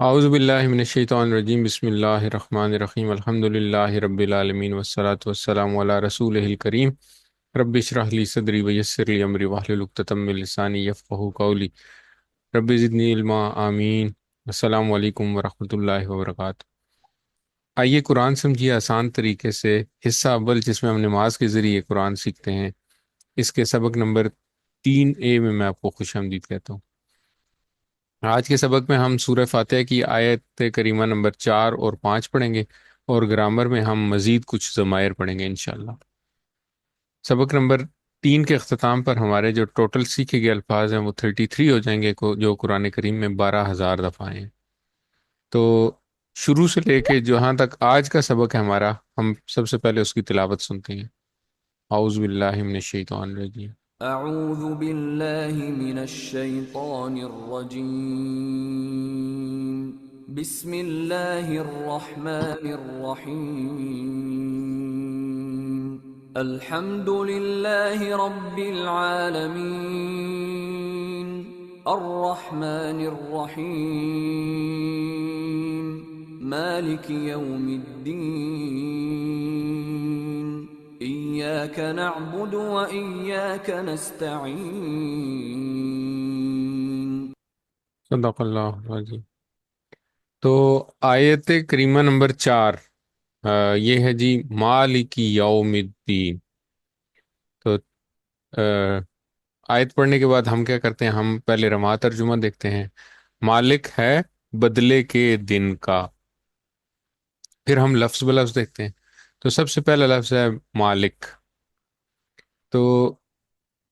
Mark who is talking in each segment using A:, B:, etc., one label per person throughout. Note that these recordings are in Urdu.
A: اعوذ باللہ من الشیطان الرجیم، بسم اللہ الرحمن الرحیم، الحمد للہ رب العالمین والصلاة والسلام علی رسولہ الکریم۔ رب اشرح لی صدری ویسر لی امری واحلل عقدۃ من لسانی یفقہوا قولی، رب زدنی علما، آمین۔ السلام علیکم ورحمۃ اللہ وبرکاتہ۔ آئیے قرآن سمجھیے آسان طریقے سے، حصہ اول جس میں ہم نماز کے ذریعے قرآن سیکھتے ہیں، اس کے سبق نمبر 3A میں آپ کو خوش آمدید کہتا ہوں۔ آج کے سبق میں ہم سورہ فاتحہ کی آیت کریمہ نمبر 4 اور 5 پڑھیں گے، اور گرامر میں ہم مزید کچھ ضمائر پڑھیں گے انشاءاللہ۔ سبق نمبر 3 کے اختتام پر ہمارے جو ٹوٹل سیکھے گئے الفاظ ہیں وہ 33 ہو جائیں گے، جو قرآن کریم میں 12,000 دفعہ ہیں۔ تو شروع سے لے کے جہاں تک آج کا سبق ہے ہمارا، ہم سب سے پہلے اس کی تلاوت سنتے ہیں۔ اعوذ باللہ من الشیطان الرجیم۔
B: اعوذ باللہ من الشیطان الرجیم، بسم اللہ الرحمن الرحیم، الحمد للہ رب العالمین، الرحمن الرحیم، مالک یوم الدین، إياك نعبد وإياك نستعين۔
A: صدق اللہ العظیم۔ تو آیت کریمہ نمبر 4 یہ ہے جی مالک یوم الدین۔ تو آیت پڑھنے کے بعد ہم کیا کرتے ہیں، ہم پہلے رواں ترجمہ دیکھتے ہیں۔ مالک ہے بدلے کے دن کا۔ پھر ہم لفظ بلفظ دیکھتے ہیں۔ تو سب سے پہلا لفظ ہے مالک۔ تو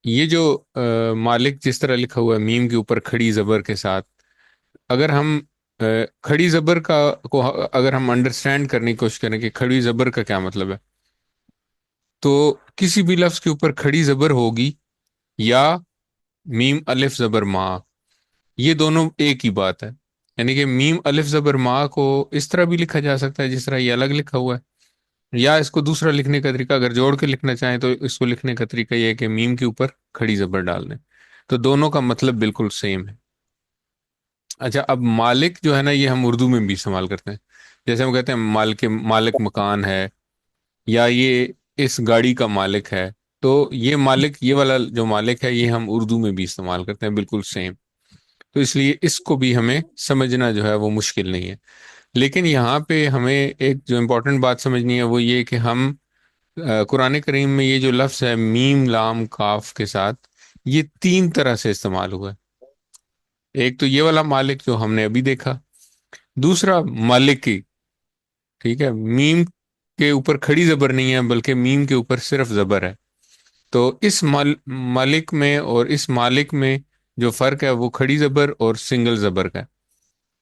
A: یہ جو مالک جس طرح لکھا ہوا ہے میم کے اوپر کھڑی زبر کے ساتھ، اگر ہم کھڑی زبر کو اگر ہم انڈرسٹینڈ کرنے کی کوشش کریں کہ کھڑی زبر کا کیا مطلب ہے، تو کسی بھی لفظ کے اوپر کھڑی زبر ہوگی یا میم الف زبر ما، یہ دونوں ایک ہی بات ہے۔ یعنی کہ میم الف زبر ما کو اس طرح بھی لکھا جا سکتا ہے جس طرح یہ الگ لکھا ہوا ہے، یا اس کو دوسرا لکھنے کا طریقہ اگر جوڑ کے لکھنا چاہیں تو اس کو لکھنے کا طریقہ یہ ہے کہ میم کے اوپر کھڑی زبر ڈال دیں، تو دونوں کا مطلب بالکل سیم ہے۔ اچھا، اب مالک جو ہے نا، یہ ہم اردو میں بھی استعمال کرتے ہیں۔ جیسے ہم کہتے ہیں مالک مکان ہے، یا یہ اس گاڑی کا مالک ہے، تو یہ مالک، یہ والا جو مالک ہے، یہ ہم اردو میں بھی استعمال کرتے ہیں بالکل سیم۔ تو اس لیے اس کو بھی ہمیں سمجھنا جو ہے وہ مشکل نہیں ہے۔ لیکن یہاں پہ ہمیں ایک جو امپورٹنٹ بات سمجھنی ہے وہ یہ کہ ہم قرآن کریم میں یہ جو لفظ ہے میم لام کاف کے ساتھ، یہ 3 طرح سے استعمال ہوا ہے۔ ایک تو یہ والا مالک جو ہم نے ابھی دیکھا، دوسرا مالکی، ٹھیک ہے، میم کے اوپر کھڑی زبر نہیں ہے بلکہ میم کے اوپر صرف زبر ہے۔ تو اس مالک میں اور اس مالک میں جو فرق ہے وہ کھڑی زبر اور سنگل زبر کا ہے۔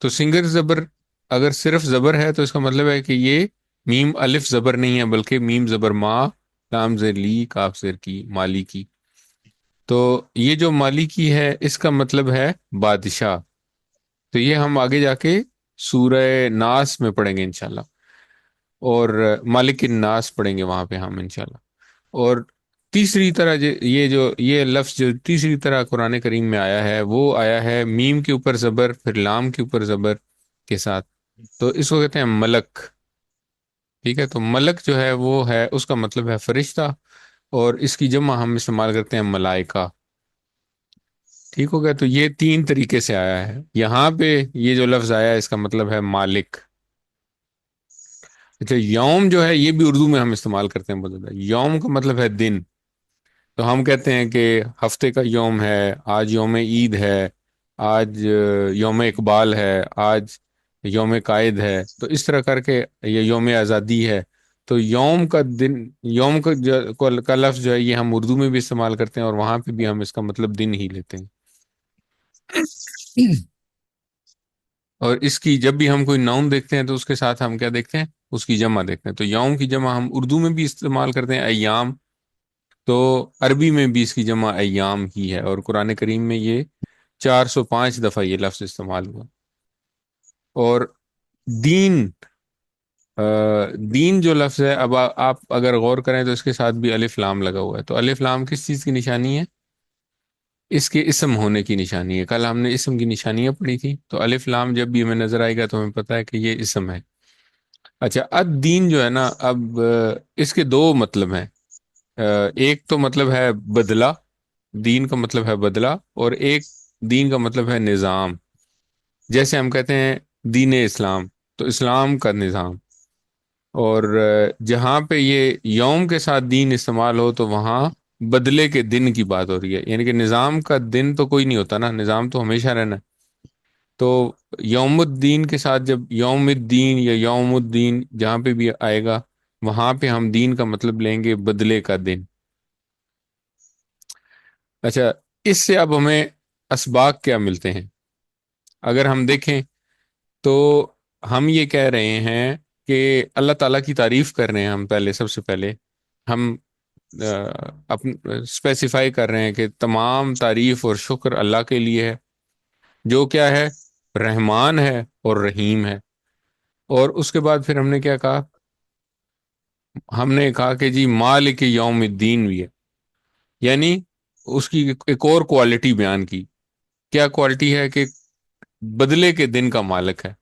A: تو سنگل زبر اگر صرف زبر ہے تو اس کا مطلب ہے کہ یہ میم الف زبر نہیں ہے بلکہ میم زبر ما، لام زیر لی، کاف زیر کی، مالی کی۔ تو یہ جو مالی کی ہے اس کا مطلب ہے بادشاہ۔ تو یہ ہم آگے جا کے سورہ ناس میں پڑھیں گے انشاءاللہ، اور مالک الناس پڑھیں گے وہاں پہ ہم انشاءاللہ۔ اور تیسری طرح یہ لفظ جو تیسری طرح قرآن کریم میں آیا ہے، وہ آیا ہے میم کے اوپر زبر پھر لام کے اوپر زبر کے ساتھ، تو اس کو کہتے ہیں ملک۔ ٹھیک ہے، تو ملک جو ہے وہ ہے، اس کا مطلب ہے فرشتہ، اور اس کی جمع ہم استعمال کرتے ہیں ملائکہ۔ ٹھیک ہو گیا، تو یہ 3 طریقے سے آیا ہے۔ یہاں پہ یہ جو لفظ آیا ہے اس کا مطلب ہے مالک۔ اچھا، یوم جو ہے یہ بھی اردو میں ہم استعمال کرتے ہیں بہت زیادہ۔ یوم کا مطلب ہے دن۔ تو ہم کہتے ہیں کہ ہفتے کا یوم ہے، آج یوم عید ہے، آج یوم اقبال ہے، آج یوم قائد ہے، تو اس طرح کر کے یہ یوم آزادی ہے۔ تو یوم کا دن، یوم کا لفظ جو ہے یہ ہم اردو میں بھی استعمال کرتے ہیں، اور وہاں پہ بھی ہم اس کا مطلب دن ہی لیتے ہیں۔ اور اس کی جب بھی ہم کوئی ناؤن دیکھتے ہیں تو اس کے ساتھ ہم کیا دیکھتے ہیں، اس کی جمع دیکھتے ہیں۔ تو یوم کی جمع ہم اردو میں بھی استعمال کرتے ہیں ایام، تو عربی میں بھی اس کی جمع ایام ہی ہے، اور قرآن کریم میں یہ 405 دفعہ یہ لفظ استعمال ہوا۔ اور دین، دین جو لفظ ہے، اب آپ اگر غور کریں تو اس کے ساتھ بھی الف لام لگا ہوا ہے۔ تو الف لام کس چیز کی نشانی ہے؟ اس کے اسم ہونے کی نشانی ہے. کل ہم نے اسم کی نشانیاں پڑھی تھی، تو الف لام جب بھی ہمیں نظر آئے گا تو ہمیں پتہ ہے کہ یہ اسم ہے. اچھا، الدین جو ہے نا، اب اس کے دو مطلب ہیں. ایک تو مطلب ہے بدلہ، دین کا مطلب ہے بدلہ، اور ایک دین کا مطلب ہے نظام. جیسے ہم کہتے ہیں دین اسلام، تو اسلام کا نظام. اور جہاں پہ یہ یوم کے ساتھ دین استعمال ہو تو وہاں بدلے کے دن کی بات ہو رہی ہے. یعنی کہ نظام کا دن تو کوئی نہیں ہوتا نا، نظام تو ہمیشہ رہنا ہے. تو یوم الدین کے ساتھ جب یوم الدین یا یوم الدین جہاں پہ بھی آئے گا، وہاں پہ ہم دین کا مطلب لیں گے بدلے کا دن. اچھا، اس سے اب ہمیں اسباق کیا ملتے ہیں؟ اگر ہم دیکھیں تو ہم یہ کہہ رہے ہیں کہ اللہ تعالیٰ کی تعریف کر رہے ہیں. ہم پہلے، سب سے پہلے ہم اسپیسیفائی کر رہے ہیں کہ تمام تعریف اور شکر اللہ کے لیے ہے، جو کیا ہے؟ رحمان ہے اور رحیم ہے. اور اس کے بعد پھر ہم نے کیا کہا؟ ہم نے کہا کہ جی مالک یوم الدین بھی ہے. یعنی اس کی ایک اور کوالٹی بیان کی. کیا کوالٹی ہے؟ کہ بدلے کے دن کا مالک ہے.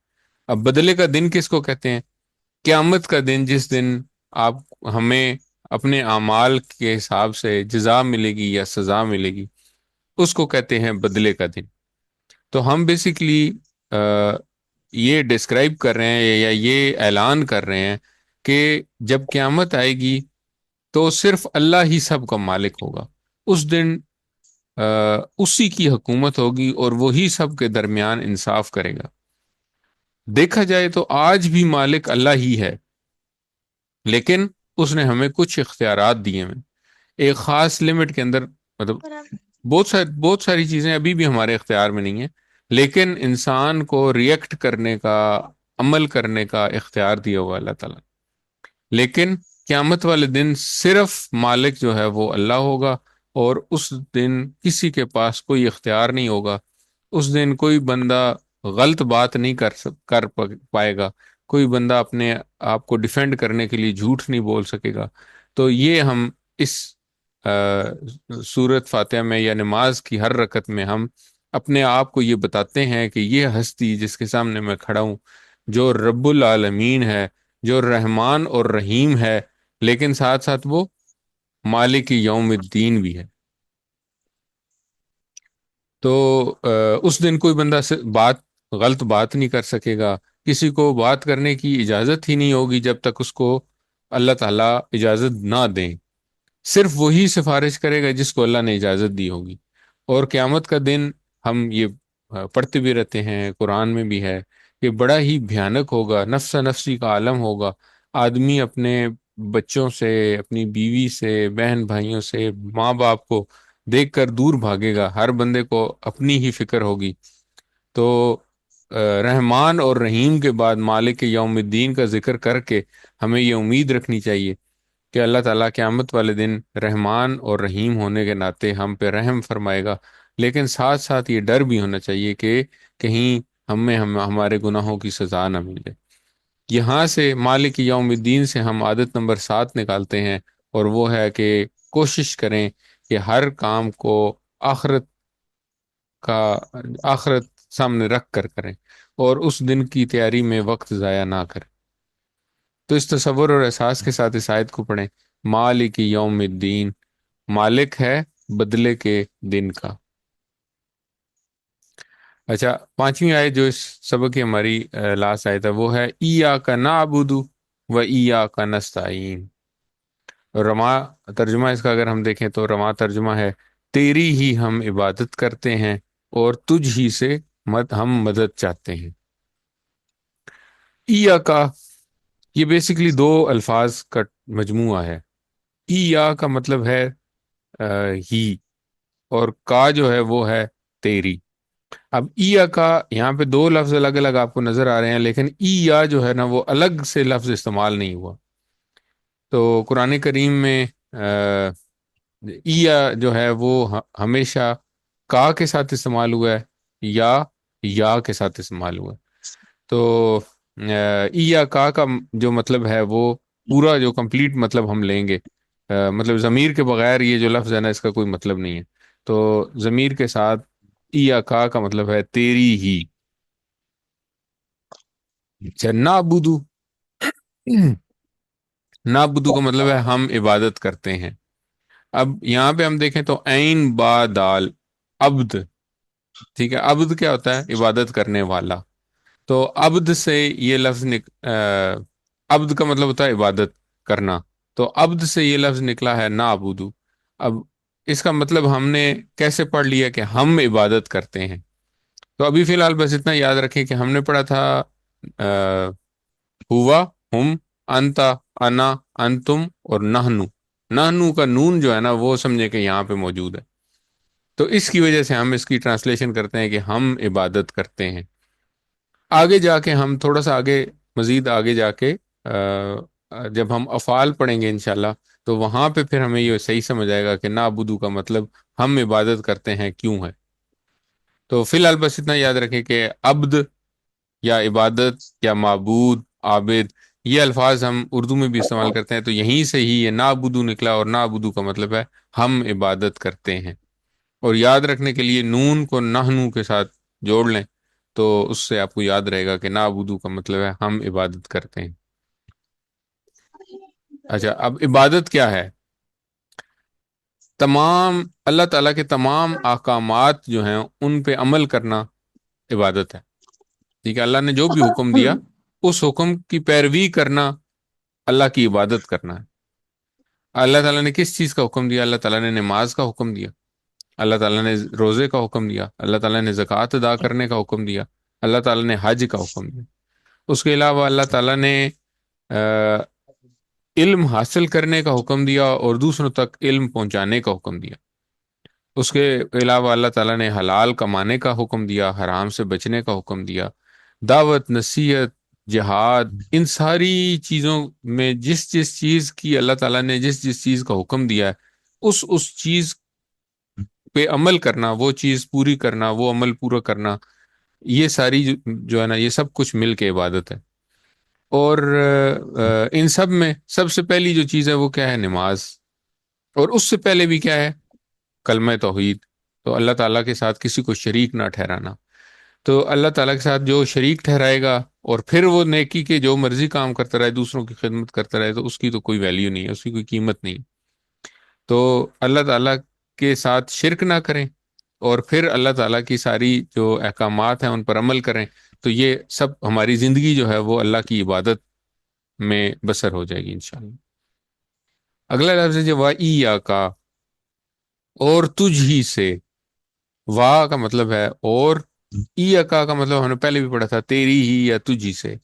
A: اب بدلے کا دن کس کو کہتے ہیں؟ قیامت کا دن، جس دن آپ ہمیں اپنے اعمال کے حساب سے جزا ملے گی یا سزا ملے گی، اس کو کہتے ہیں بدلے کا دن. تو ہم بیسیکلی یہ ڈسکرائب کر رہے ہیں یا یہ اعلان کر رہے ہیں کہ جب قیامت آئے گی تو صرف اللہ ہی سب کا مالک ہوگا. اس دن اسی کی حکومت ہوگی اور وہی سب کے درمیان انصاف کرے گا. دیکھا جائے تو آج بھی مالک اللہ ہی ہے، لیکن اس نے ہمیں کچھ اختیارات دیے ہیں ایک خاص لمٹ کے اندر. مطلب بہت ساری چیزیں ابھی بھی ہمارے اختیار میں نہیں ہیں، لیکن انسان کو ریئیکٹ کرنے کا، عمل کرنے کا اختیار دیا ہوا اللہ تعالیٰ. لیکن قیامت والے دن صرف مالک جو ہے وہ اللہ ہوگا، اور اس دن کسی کے پاس کوئی اختیار نہیں ہوگا. اس دن کوئی بندہ غلط بات نہیں پائے گا، کوئی بندہ اپنے آپ کو ڈیفینڈ کرنے کے لیے جھوٹ نہیں بول سکے گا. تو یہ ہم اس سورت فاتحہ میں یا نماز کی ہر رکعت میں ہم اپنے آپ کو یہ بتاتے ہیں کہ یہ ہستی جس کے سامنے میں کھڑا ہوں، جو رب العالمین ہے، جو رحمان اور رحیم ہے، لیکن ساتھ ساتھ وہ مالک یوم الدین بھی ہے. تو اس دن کوئی بندہ غلط بات نہیں کر سکے گا. کسی کو بات کرنے کی اجازت ہی نہیں ہوگی جب تک اس کو اللہ تعالیٰ اجازت نہ دیں. صرف وہی سفارش کرے گا جس کو اللہ نے اجازت دی ہوگی. اور قیامت کا دن ہم یہ پڑھتے بھی رہتے ہیں، قرآن میں بھی ہے کہ بڑا ہی بھیانک ہوگا، نفس نفسی کا عالم ہوگا. آدمی اپنے بچوں سے، اپنی بیوی سے، بہن بھائیوں سے، ماں باپ کو دیکھ کر دور بھاگے گا. ہر بندے کو اپنی ہی فکر ہوگی. تو رحمان اور رحیم کے بعد مالک یوم الدین کا ذکر کر کے ہمیں یہ امید رکھنی چاہیے کہ اللہ تعالیٰ قیامت والے دن رحمان اور رحیم ہونے کے ناطے ہم پہ رحم فرمائے گا. لیکن ساتھ ساتھ یہ ڈر بھی ہونا چاہیے کہ کہیں ہمارے گناہوں کی سزا نہ ملے. یہاں سے مالک یوم الدین سے ہم عادت نمبر 7 نکالتے ہیں، اور وہ ہے کہ کوشش کریں کہ ہر کام کو آخرت کا آخرت سامنے رکھ کر کریں، اور اس دن کی تیاری میں وقت ضائع نہ کریں. تو اس تصور اور احساس کے ساتھ اس آیت کو پڑھیں. مالک یوم الدین، مالک ہے بدلے کے دن کا. اچھا، 5ویں آیت جو اس سبق کی ہماری لاسٹ آیت ہے، وہ ہے ایاک نعبد و ایاک نستعین. رواں ترجمہ اس کا اگر ہم دیکھیں تو رواں ترجمہ ہے تیری ہی ہم عبادت کرتے ہیں اور تجھ ہی سے ہم مدد چاہتے ہیں. ایاکا، یہ بیسیکلی دو الفاظ کا مجموعہ ہے. یا کا مطلب ہے ہی، اور کا جو ہے وہ ہے تیری. اب ایا کا یہاں پہ دو لفظ الگ الگ آپ کو نظر آ رہے ہیں، لیکن یا جو ہے نا وہ الگ سے لفظ استعمال نہیں ہوا. تو قرآن کریم میں یا جو ہے وہ ہمیشہ کا کے ساتھ استعمال ہوا ہے، یا کے ساتھ استعمال ہوا ہے. تو یا کا جو مطلب ہے وہ پورا جو کمپلیٹ مطلب ہم لیں گے، مطلب ضمیر کے بغیر یہ جو لفظ ہے نا اس کا کوئی مطلب نہیں ہے. تو ضمیر کے ساتھ ایاکا کا مطلب ہے تیری ہی. اچھا نعبدو، نعبدو کا مطلب ہے ہم عبادت کرتے ہیں. اب یہاں پہ ہم دیکھیں تو عین با دال عبد. ٹھیک ہے، عبد کیا ہوتا ہے؟ عبادت کرنے والا. تو عبد سے یہ لفظ عبد کا مطلب ہوتا ہے عبادت کرنا. تو عبد سے یہ لفظ نکلا ہے نعبدو. اب اس کا مطلب ہم نے کیسے پڑھ لیا کہ ہم عبادت کرتے ہیں. تو ابھی فی الحال بس اتنا یاد رکھیں کہ ہم نے پڑھا تھا ہوا، ہم، انتا، انا، انتم اور نہنو. نہنو کا نون جو ہے نا وہ سمجھے کہ یہاں پہ موجود ہے. تو اس کی وجہ سے ہم اس کی ٹرانسلیشن کرتے ہیں کہ ہم عبادت کرتے ہیں. آگے جا کے ہم تھوڑا سا آگے، مزید آگے جا کے جب ہم افعال پڑھیں گے انشاءاللہ، تو وہاں پہ پھر ہمیں یہ صحیح سمجھ آئے گا کہ نعبدو کا مطلب ہم عبادت کرتے ہیں کیوں ہے. تو فی الحال بس اتنا یاد رکھیں کہ عبد یا عبادت یا معبود، عابد، یہ الفاظ ہم اردو میں بھی استعمال کرتے ہیں. تو یہیں سے ہی یہ نعبدو نکلا، اور نعبدو کا مطلب ہے ہم عبادت کرتے ہیں. اور یاد رکھنے کے لیے نون کو نحنو کے ساتھ جوڑ لیں، تو اس سے آپ کو یاد رہے گا کہ نعبدو کا مطلب ہے ہم عبادت کرتے ہیں. اچھا اب عبادت کیا ہے؟ تمام اللہ تعالیٰ کے تمام احکامات جو ہیں ان پہ عمل کرنا عبادت ہے. ٹھیک ہے، اللہ نے جو بھی حکم دیا اس حکم کی پیروی کرنا اللہ کی عبادت کرنا ہے. اللہ تعالیٰ نے کس چیز کا حکم دیا؟ اللہ تعالیٰ نے نماز کا حکم دیا، اللہ تعالیٰ نے روزے کا حکم دیا، اللہ تعالیٰ نے زکوٰۃ ادا کرنے کا حکم دیا، اللہ تعالیٰ نے حج کا حکم دیا. اس کے علاوہ اللہ تعالیٰ نے علم حاصل کرنے کا حکم دیا اور دوسروں تک علم پہنچانے کا حکم دیا. اس کے علاوہ اللہ تعالیٰ نے حلال کمانے کا حکم دیا، حرام سے بچنے کا حکم دیا. دعوت، نصیحت، جہاد، ان ساری چیزوں میں جس جس چیز کی اللہ تعالیٰ نے جس جس چیز کا حکم دیا ہے، اس چیز پہ عمل کرنا، وہ چیز پوری کرنا، وہ عمل پورا کرنا، یہ ساری جو ہے نا یہ سب کچھ مل کے عبادت ہے. اور ان سب میں سب سے پہلی جو چیز ہے وہ کیا ہے؟ نماز. اور اس سے پہلے بھی کیا ہے؟ کلمہ توحید. تو اللہ تعالیٰ کے ساتھ کسی کو شریک نہ ٹھہرانا. تو اللہ تعالیٰ کے ساتھ جو شریک ٹھہرائے گا اور پھر وہ نیکی کے جو مرضی کام کرتا رہے، دوسروں کی خدمت کرتا رہے، تو اس کی تو کوئی ویلیو نہیں ہے، اس کی کوئی قیمت نہیں. تو اللہ تعالیٰ کے ساتھ شرک نہ کریں اور پھر اللہ تعالیٰ کی ساری جو احکامات ہیں ان پر عمل کریں، تو یہ سب ہماری زندگی جو ہے وہ اللہ کی عبادت میں بسر ہو جائے گی انشاءاللہ. اگلا لفظ ہے جو وَإِيَّاكَ کا، اور تجھ ہی سے. وا کا مطلب ہے اور، ایاکا کا مطلب ہم نے پہلے بھی پڑھا تھا تیری ہی یا تجھ ہی سے.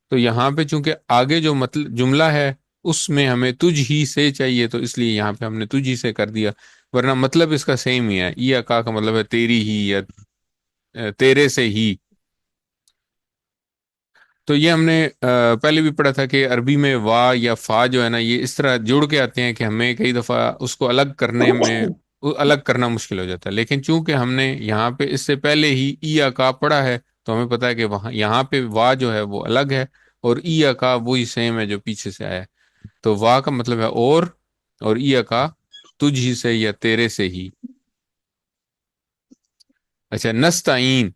A: تو یہاں پہ چونکہ آگے جو مطلب جملہ ہے اس میں ہمیں تجھ ہی سے چاہیے، تو اس لیے یہاں پہ ہم نے تجھ ہی سے کر دیا، ورنہ مطلب اس کا سیم ہی ہے. ایاکا کا مطلب ہے تیری ہی یا تیرے سے ہی. تو یہ ہم نے پہلے بھی پڑھا تھا کہ عربی میں وا یا فا جو ہے نا یہ اس طرح جڑ کے آتے ہیں کہ ہمیں کئی دفعہ اس کو الگ کرنے میں الگ کرنا مشکل ہو جاتا ہے. لیکن چونکہ ہم نے یہاں پہ اس سے پہلے ہی ای کا پڑھا ہے، تو ہمیں پتا ہے کہ وہاں یہاں پہ وا جو ہے وہ الگ ہے اور ای کا وہی سیم ہے جو پیچھے سے آیا ہے. تو وا کا مطلب ہے اور ای کا تجھ ہی سے یا تیرے سے ہی. اچھا نستعین،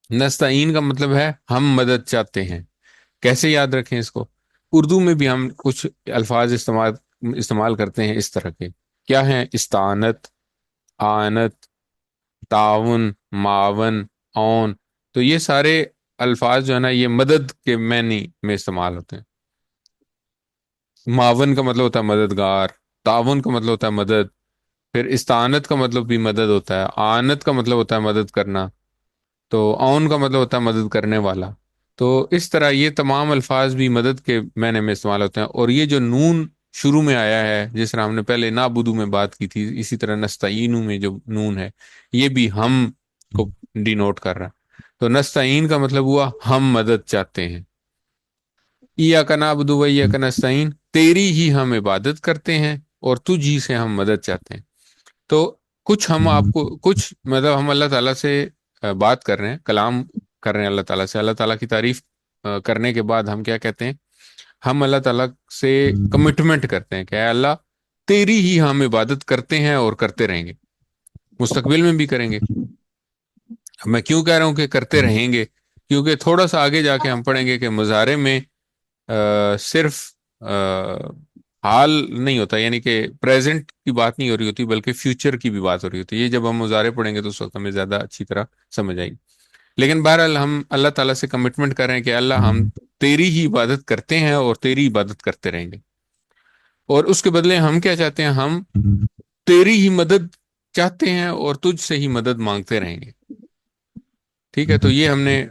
A: نستعین کا مطلب ہے ہم مدد چاہتے ہیں. کیسے یاد رکھیں اس کو؟ اردو میں بھی ہم کچھ الفاظ استعمال کرتے ہیں اس طرح کے. کیا ہیں؟ استعانت، آنت، تعاون، معاون، اون. تو یہ سارے الفاظ جو ہے نا یہ مدد کے معنی میں استعمال ہوتے ہیں. معاون کا مطلب ہوتا ہے مددگار، تعاون کا مطلب ہوتا ہے مدد، پھر استعانت کا مطلب بھی مدد ہوتا ہے، آنت کا مطلب ہوتا ہے مدد کرنا، تو اون کا مطلب ہوتا ہے مدد کرنے والا. تو اس طرح یہ تمام الفاظ بھی مدد کے معنی میں استعمال ہوتے ہیں. اور یہ جو نون شروع میں آیا ہے، جس طرح ہم نے پہلے نعبدو میں بات کی تھی، اسی طرح نستعینو میں جو نون ہے یہ بھی ہم کو ڈی نوٹ کر رہا ہے. تو نستعین کا مطلب ہوا ہم مدد چاہتے ہیں. ایاک نعبدو و ایاک نستعین، تیری ہی ہم عبادت کرتے ہیں اور تجھ ہی سے ہم مدد چاہتے ہیں. تو کچھ ہم آپ کو کچھ مطلب ہم اللہ تعالیٰ سے بات کر رہے ہیں، کلام کر رہے ہیں اللہ تعالیٰ سے. اللہ تعالیٰ کی تعریف کرنے کے بعد ہم کیا کہتے ہیں؟ ہم اللہ تعالیٰ سے کمٹمنٹ کرتے ہیں کہ اے اللہ تیری ہی ہم عبادت کرتے ہیں اور کرتے رہیں گے، مستقبل میں بھی کریں گے۔ اب میں کیوں کہہ رہا ہوں کہ کرتے رہیں گے؟ کیونکہ تھوڑا سا آگے جا کے ہم پڑھیں گے کہ مضارع میں صرف حال نہیں ہوتا، یعنی کہ پریزنٹ کی بات نہیں ہو رہی ہوتی بلکہ فیوچر کی بھی بات ہو رہی ہوتی ہے۔ یہ جب ہم مضارع پڑھیں گے تو اس وقت ہمیں زیادہ اچھی طرح سمجھ آئے گی۔ لیکن بہرحال ہم اللہ تعالیٰ سے کمٹمنٹ کر رہے ہیں کہ اللہ ہم تیری ہی عبادت کرتے ہیں اور تیری عبادت کرتے رہیں گے، اور اس کے بدلے ہم کیا چاہتے ہیں؟ ہم تیری ہی مدد چاہتے ہیں اور تجھ سے ہی مدد مانگتے رہیں گے۔ ٹھیک ہے، تو یہ ہم نے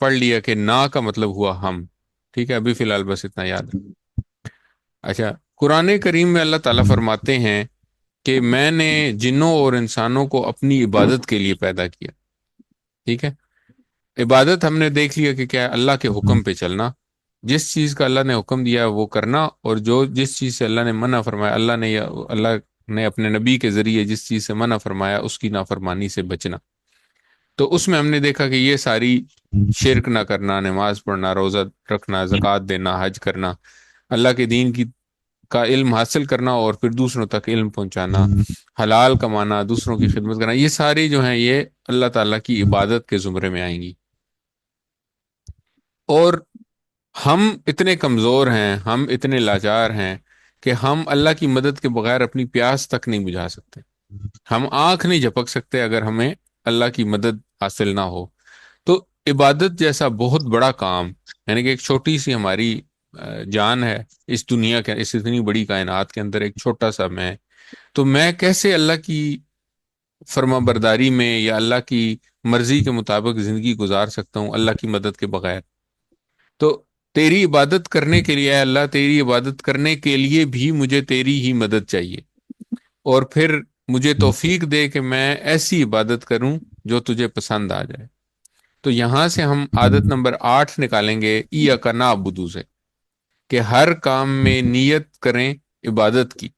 A: پڑھ لیا کہ نا کا مطلب ہوا ہم۔ ٹھیک ہے، ابھی فی الحال بس اتنا یاد ہے۔ اچھا، قرآن کریم میں اللہ تعالیٰ فرماتے ہیں کہ میں نے جنوں اور انسانوں کو اپنی عبادت کے لیے پیدا کیا۔ ٹھیک ہے، عبادت ہم نے دیکھ لیا کہ کیا ہے، اللہ کے حکم پہ چلنا، جس چیز کا اللہ نے حکم دیا وہ کرنا، اور جس چیز سے اللہ نے منع فرمایا، اللہ نے اپنے نبی کے ذریعے جس چیز سے منع فرمایا اس کی نافرمانی سے بچنا۔ تو اس میں ہم نے دیکھا کہ یہ ساری شرک نہ کرنا، نماز پڑھنا، روزہ رکھنا، زکوٰۃ دینا، حج کرنا، اللہ کے دین کا علم حاصل کرنا، اور پھر دوسروں تک علم پہنچانا، حلال کمانا، دوسروں کی خدمت کرنا، یہ ساری جو ہیں یہ اللہ تعالیٰ کی عبادت کے زمرے میں آئیں گی۔ اور ہم اتنے کمزور ہیں، ہم اتنے لاچار ہیں کہ ہم اللہ کی مدد کے بغیر اپنی پیاس تک نہیں بجھا سکتے، ہم آنکھ نہیں جھپک سکتے اگر ہمیں اللہ کی مدد حاصل نہ ہو۔ تو عبادت جیسا بہت بڑا کام، یعنی کہ ایک چھوٹی سی ہماری جان ہے اس دنیا کے، اس اتنی بڑی کائنات کے اندر ایک چھوٹا سا میں، تو میں کیسے اللہ کی فرما برداری میں یا اللہ کی مرضی کے مطابق زندگی گزار سکتا ہوں اللہ کی مدد کے بغیر؟ تو تیری عبادت کرنے کے لیے، اے اللہ، تیری عبادت کرنے کے لیے بھی مجھے تیری ہی مدد چاہیے، اور پھر مجھے توفیق دے کہ میں ایسی عبادت کروں جو تجھے پسند آ جائے۔ تو یہاں سے ہم عادت نمبر 8 نکالیں گے، ایاک نعبد سے، کہ ہر کام میں نیت کریں عبادت کی۔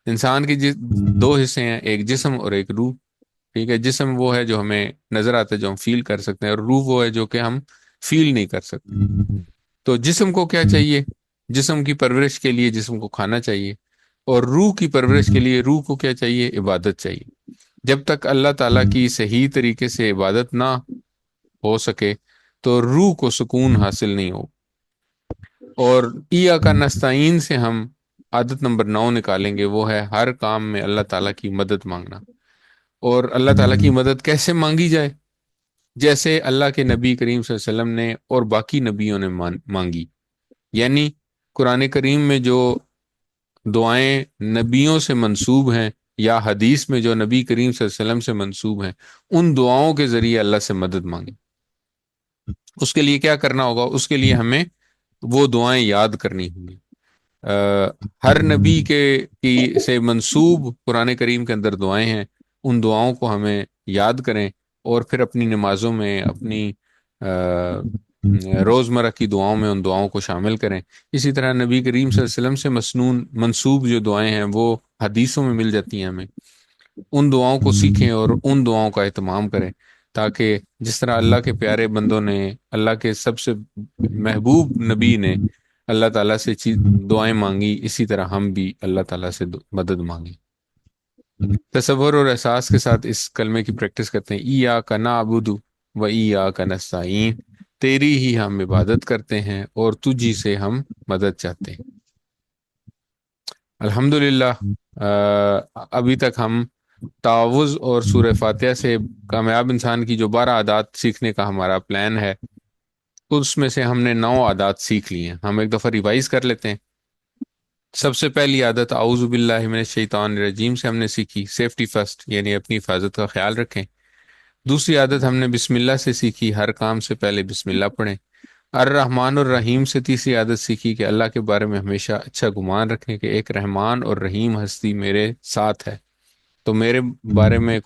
A: انسان کے دو حصے ہیں، ایک جسم اور ایک روح۔ ٹھیک ہے، جسم وہ ہے جو ہمیں نظر آتا ہے، جو ہم فیل کر سکتے ہیں، اور روح وہ ہے جو کہ ہم فیل نہیں کر سکتے۔ تو جسم کو کیا چاہیے؟ جسم کی پرورش کے لیے جسم کو کھانا چاہیے، اور روح کی پرورش کے لیے روح کو کیا چاہیے؟ عبادت چاہیے۔ جب تک اللہ تعالیٰ کی صحیح طریقے سے عبادت نہ ہو سکے تو روح کو سکون حاصل نہیں ہو۔ اور ایاک نستعین سے ہم عادت نمبر 9 نکالیں گے، وہ ہے ہر کام میں اللہ تعالیٰ کی مدد مانگنا۔ اور اللہ تعالیٰ کی مدد کیسے مانگی جائے؟ جیسے اللہ کے نبی کریم صلی اللہ علیہ وسلم نے اور باقی نبیوں نے مانگی، یعنی قرآن کریم میں جو دعائیں نبیوں سے منسوب ہیں یا حدیث میں جو نبی کریم صلی اللہ علیہ وسلم سے منسوب ہیں، ان دعاؤں کے ذریعے اللہ سے مدد مانگیں۔ اس کے لیے کیا کرنا ہوگا؟ اس کے لیے ہمیں وہ دعائیں یاد کرنی ہوں گی۔ ہر نبی کی سے منسوب قرآن کریم کے اندر دعائیں ہیں، ان دعاؤں کو ہمیں یاد کریں، اور پھر اپنی نمازوں میں، اپنی روزمرہ کی دعاؤں میں ان دعاؤں کو شامل کریں۔ اسی طرح نبی کریم صلی اللہ علیہ وسلم سے منسوب جو دعائیں ہیں وہ حدیثوں میں مل جاتی ہیں ہمیں، ان دعاؤں کو سیکھیں اور ان دعاؤں کا اہتمام کریں، تاکہ جس طرح اللہ کے پیارے بندوں نے، اللہ کے سب سے محبوب نبی نے اللہ تعالیٰ سے دعائیں مانگی، اسی طرح ہم بھی اللہ تعالیٰ سے مدد مانگیں۔ تصور اور احساس کے ساتھ اس کلمے کی پریکٹس کرتے ہیں، ایاک نعبد و ایاک نستعین، تیری ہی ہم عبادت کرتے ہیں اور تجھی سے ہم مدد چاہتے ہیں۔ الحمدللہ، ابھی تک ہم تعوذ اور سورہ فاتحہ سے کامیاب انسان کی جو 12 عادات سیکھنے کا ہمارا پلان ہے، اس میں سے ہم نے 9 عادات سیکھ لی ہیں۔ ہم ایک دفعہ ریوائز کر لیتے ہیں۔ سب سے پہلی عادت اعوذ باللہ من الشیطان الرجیم سے ہم نے سیکھی، سیفٹی فرسٹ، یعنی اپنی حفاظت کا خیال رکھیں۔ دوسری عادت ہم نے بسم اللہ سے سیکھی، ہر کام سے پہلے بسم اللہ پڑھیں۔ الرحمن الرحیم سے تیسری عادت سیکھی کہ اللہ کے بارے میں ہمیشہ اچھا گمان رکھیں کہ ایک رحمان اور رحیم ہستی میرے ساتھ ہے، تو میرے بارے میں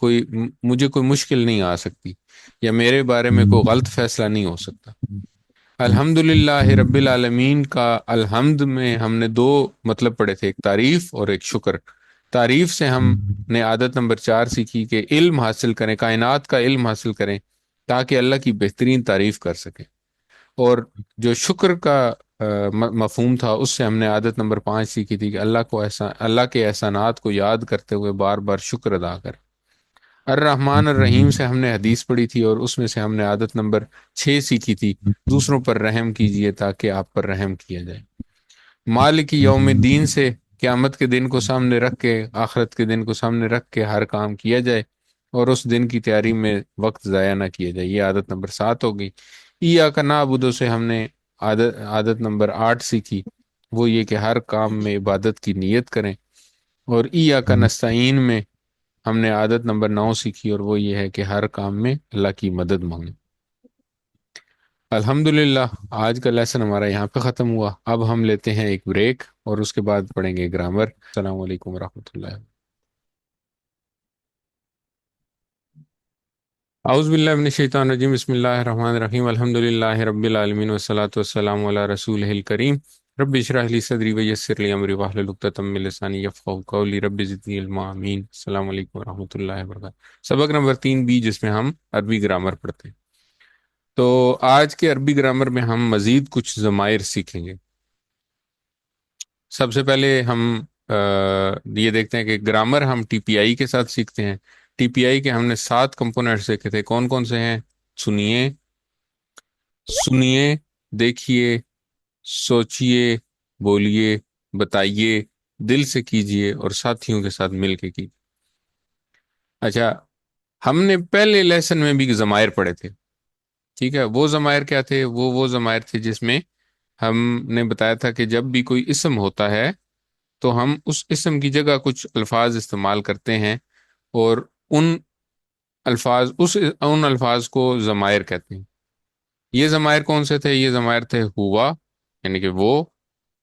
A: مجھے کوئی مشکل نہیں آ سکتی، یا میرے بارے میں کوئی غلط فیصلہ نہیں ہو سکتا۔ الحمدللہ رب العالمین کا الحمد میں ہم نے 2 مطلب پڑھے تھے، ایک تعریف اور ایک شکر۔ تعریف سے ہم نے عادت نمبر 4 سیکھی کہ علم حاصل کریں، کائنات کا علم حاصل کریں تاکہ اللہ کی بہترین تعریف کر سکیں۔ اور جو شکر کا مفہوم تھا، اس سے ہم نے عادت نمبر 5 سیکھی تھی کہ اللہ کے احسانات کو یاد کرتے ہوئے بار بار شکر ادا کر۔ الرحمن الرحیم سے ہم نے حدیث پڑھی تھی، اور اس میں سے ہم نے عادت نمبر 6 سیکھی تھی، دوسروں پر رحم کیجئے تاکہ آپ پر رحم کیا جائے۔ مالک یوم الدین سے قیامت کے دن کو سامنے رکھ کے، آخرت کے دن کو سامنے رکھ کے ہر کام کیا جائے، اور اس دن کی تیاری میں وقت ضائع نہ کیا جائے۔ یہ عادت نمبر 7 ہو گئی۔ ایاک نعبد سے ہم نے عادت نمبر 8 سیکھی، وہ یہ کہ ہر کام میں عبادت کی نیت کریں۔ اور ایاک نستعین میں ہم نے عادت نمبر 9 سیکھی، اور وہ یہ ہے کہ ہر کام میں اللہ کی مدد مانگیں۔ الحمدللہ، آج کا لیسن ہمارا یہاں پہ ختم ہوا۔ اب ہم لیتے ہیں ایک بریک، اور اس کے بعد پڑھیں گے گرامر۔ السلام علیکم ورحمۃ اللہ۔ اعوذ باللہ من الشیطان الرجیم، بسم اللہ الرحمن الرحیم، الحمدللہ رب العالمین والصلاة والسلام علی رسولہ الکریم، رب اشرح لی صدری ویسر لی امری واحلل عقدۃ من لسانی یفقہوا قولی، رب زدنی علما، آمین۔ السلام علیکم ورحمۃ اللہ وبرکاتہ۔ سبق نمبر 3B، جس میں ہم عربی گرامر پڑھتے ہیں۔ تو آج کے عربی گرامر میں ہم مزید کچھ ضمائر سیکھیں گے۔ سب سے پہلے ہم یہ دیکھتے ہیں کہ گرامر ہم ٹی پی آئی کے ساتھ سیکھتے ہیں۔ ٹی پی آئی کے ہم نے 7 کمپوننٹس دیکھے تھے، کون کون سے ہیں؟ سنیے، دیکھیے، سوچیے، بولیے، بتائیے، دل سے کیجئے، اور ساتھیوں کے ساتھ مل کے کیجئے۔ اچھا، ہم نے پہلے لیسن میں بھی ضمائر پڑھے تھے، ٹھیک ہے؟ وہ ضمائر کیا تھے؟ وہ ضمائر تھے جس میں ہم نے بتایا تھا کہ جب بھی کوئی اسم ہوتا ہے تو ہم اس اسم کی جگہ کچھ الفاظ استعمال کرتے ہیں، اور ان الفاظ کو ضمائر کہتے ہیں۔ یہ ضمائر کون سے تھے؟ یہ ضمائر تھے ہوا، یعنی کہ وہ،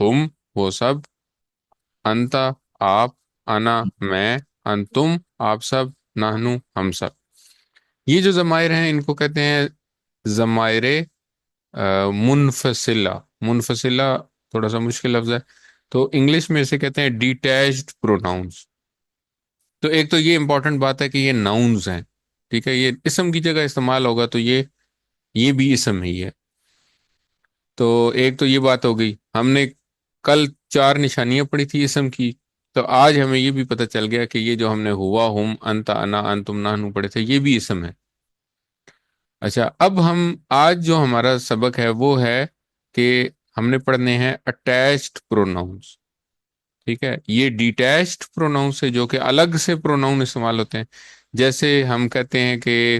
A: ہم، وہ سب، انتا، آپ، انا، میں، انتم، آپ سب، نحنو، ہم سب۔ یہ جو ضمائر ہیں ان کو کہتے ہیں ضمائر منفصلہ۔ منفصلہ تھوڑا سا مشکل لفظ ہے، تو انگلش میں اسے کہتے ہیں ڈیٹیچڈ پروناؤنس۔ تو ایک تو یہ امپورٹنٹ بات ہے کہ یہ ناؤنز ہیں، ٹھیک ہے؟ یہ اسم کی جگہ استعمال ہوگا تو یہ بھی اسم ہی ہے۔ تو ایک تو یہ بات ہو گئی۔ ہم نے کل 4 نشانیاں پڑھی تھی اسم کی، تو آج ہمیں یہ بھی پتہ چل گیا کہ یہ جو ہم نے ہوا، ہم، انتا، انا، انتم، نحنو پڑھے تھے، یہ بھی اسم ہے۔ اچھا، اب ہم آج جو ہمارا سبق ہے وہ ہے کہ ہم نے پڑھنے ہیں اٹیچڈ پروناؤنس، ٹھیک ہے؟ یہ ڈیٹیچڈ پروناؤنس ہے جو کہ الگ سے پروناؤن استعمال ہوتے ہیں۔ جیسے ہم کہتے ہیں کہ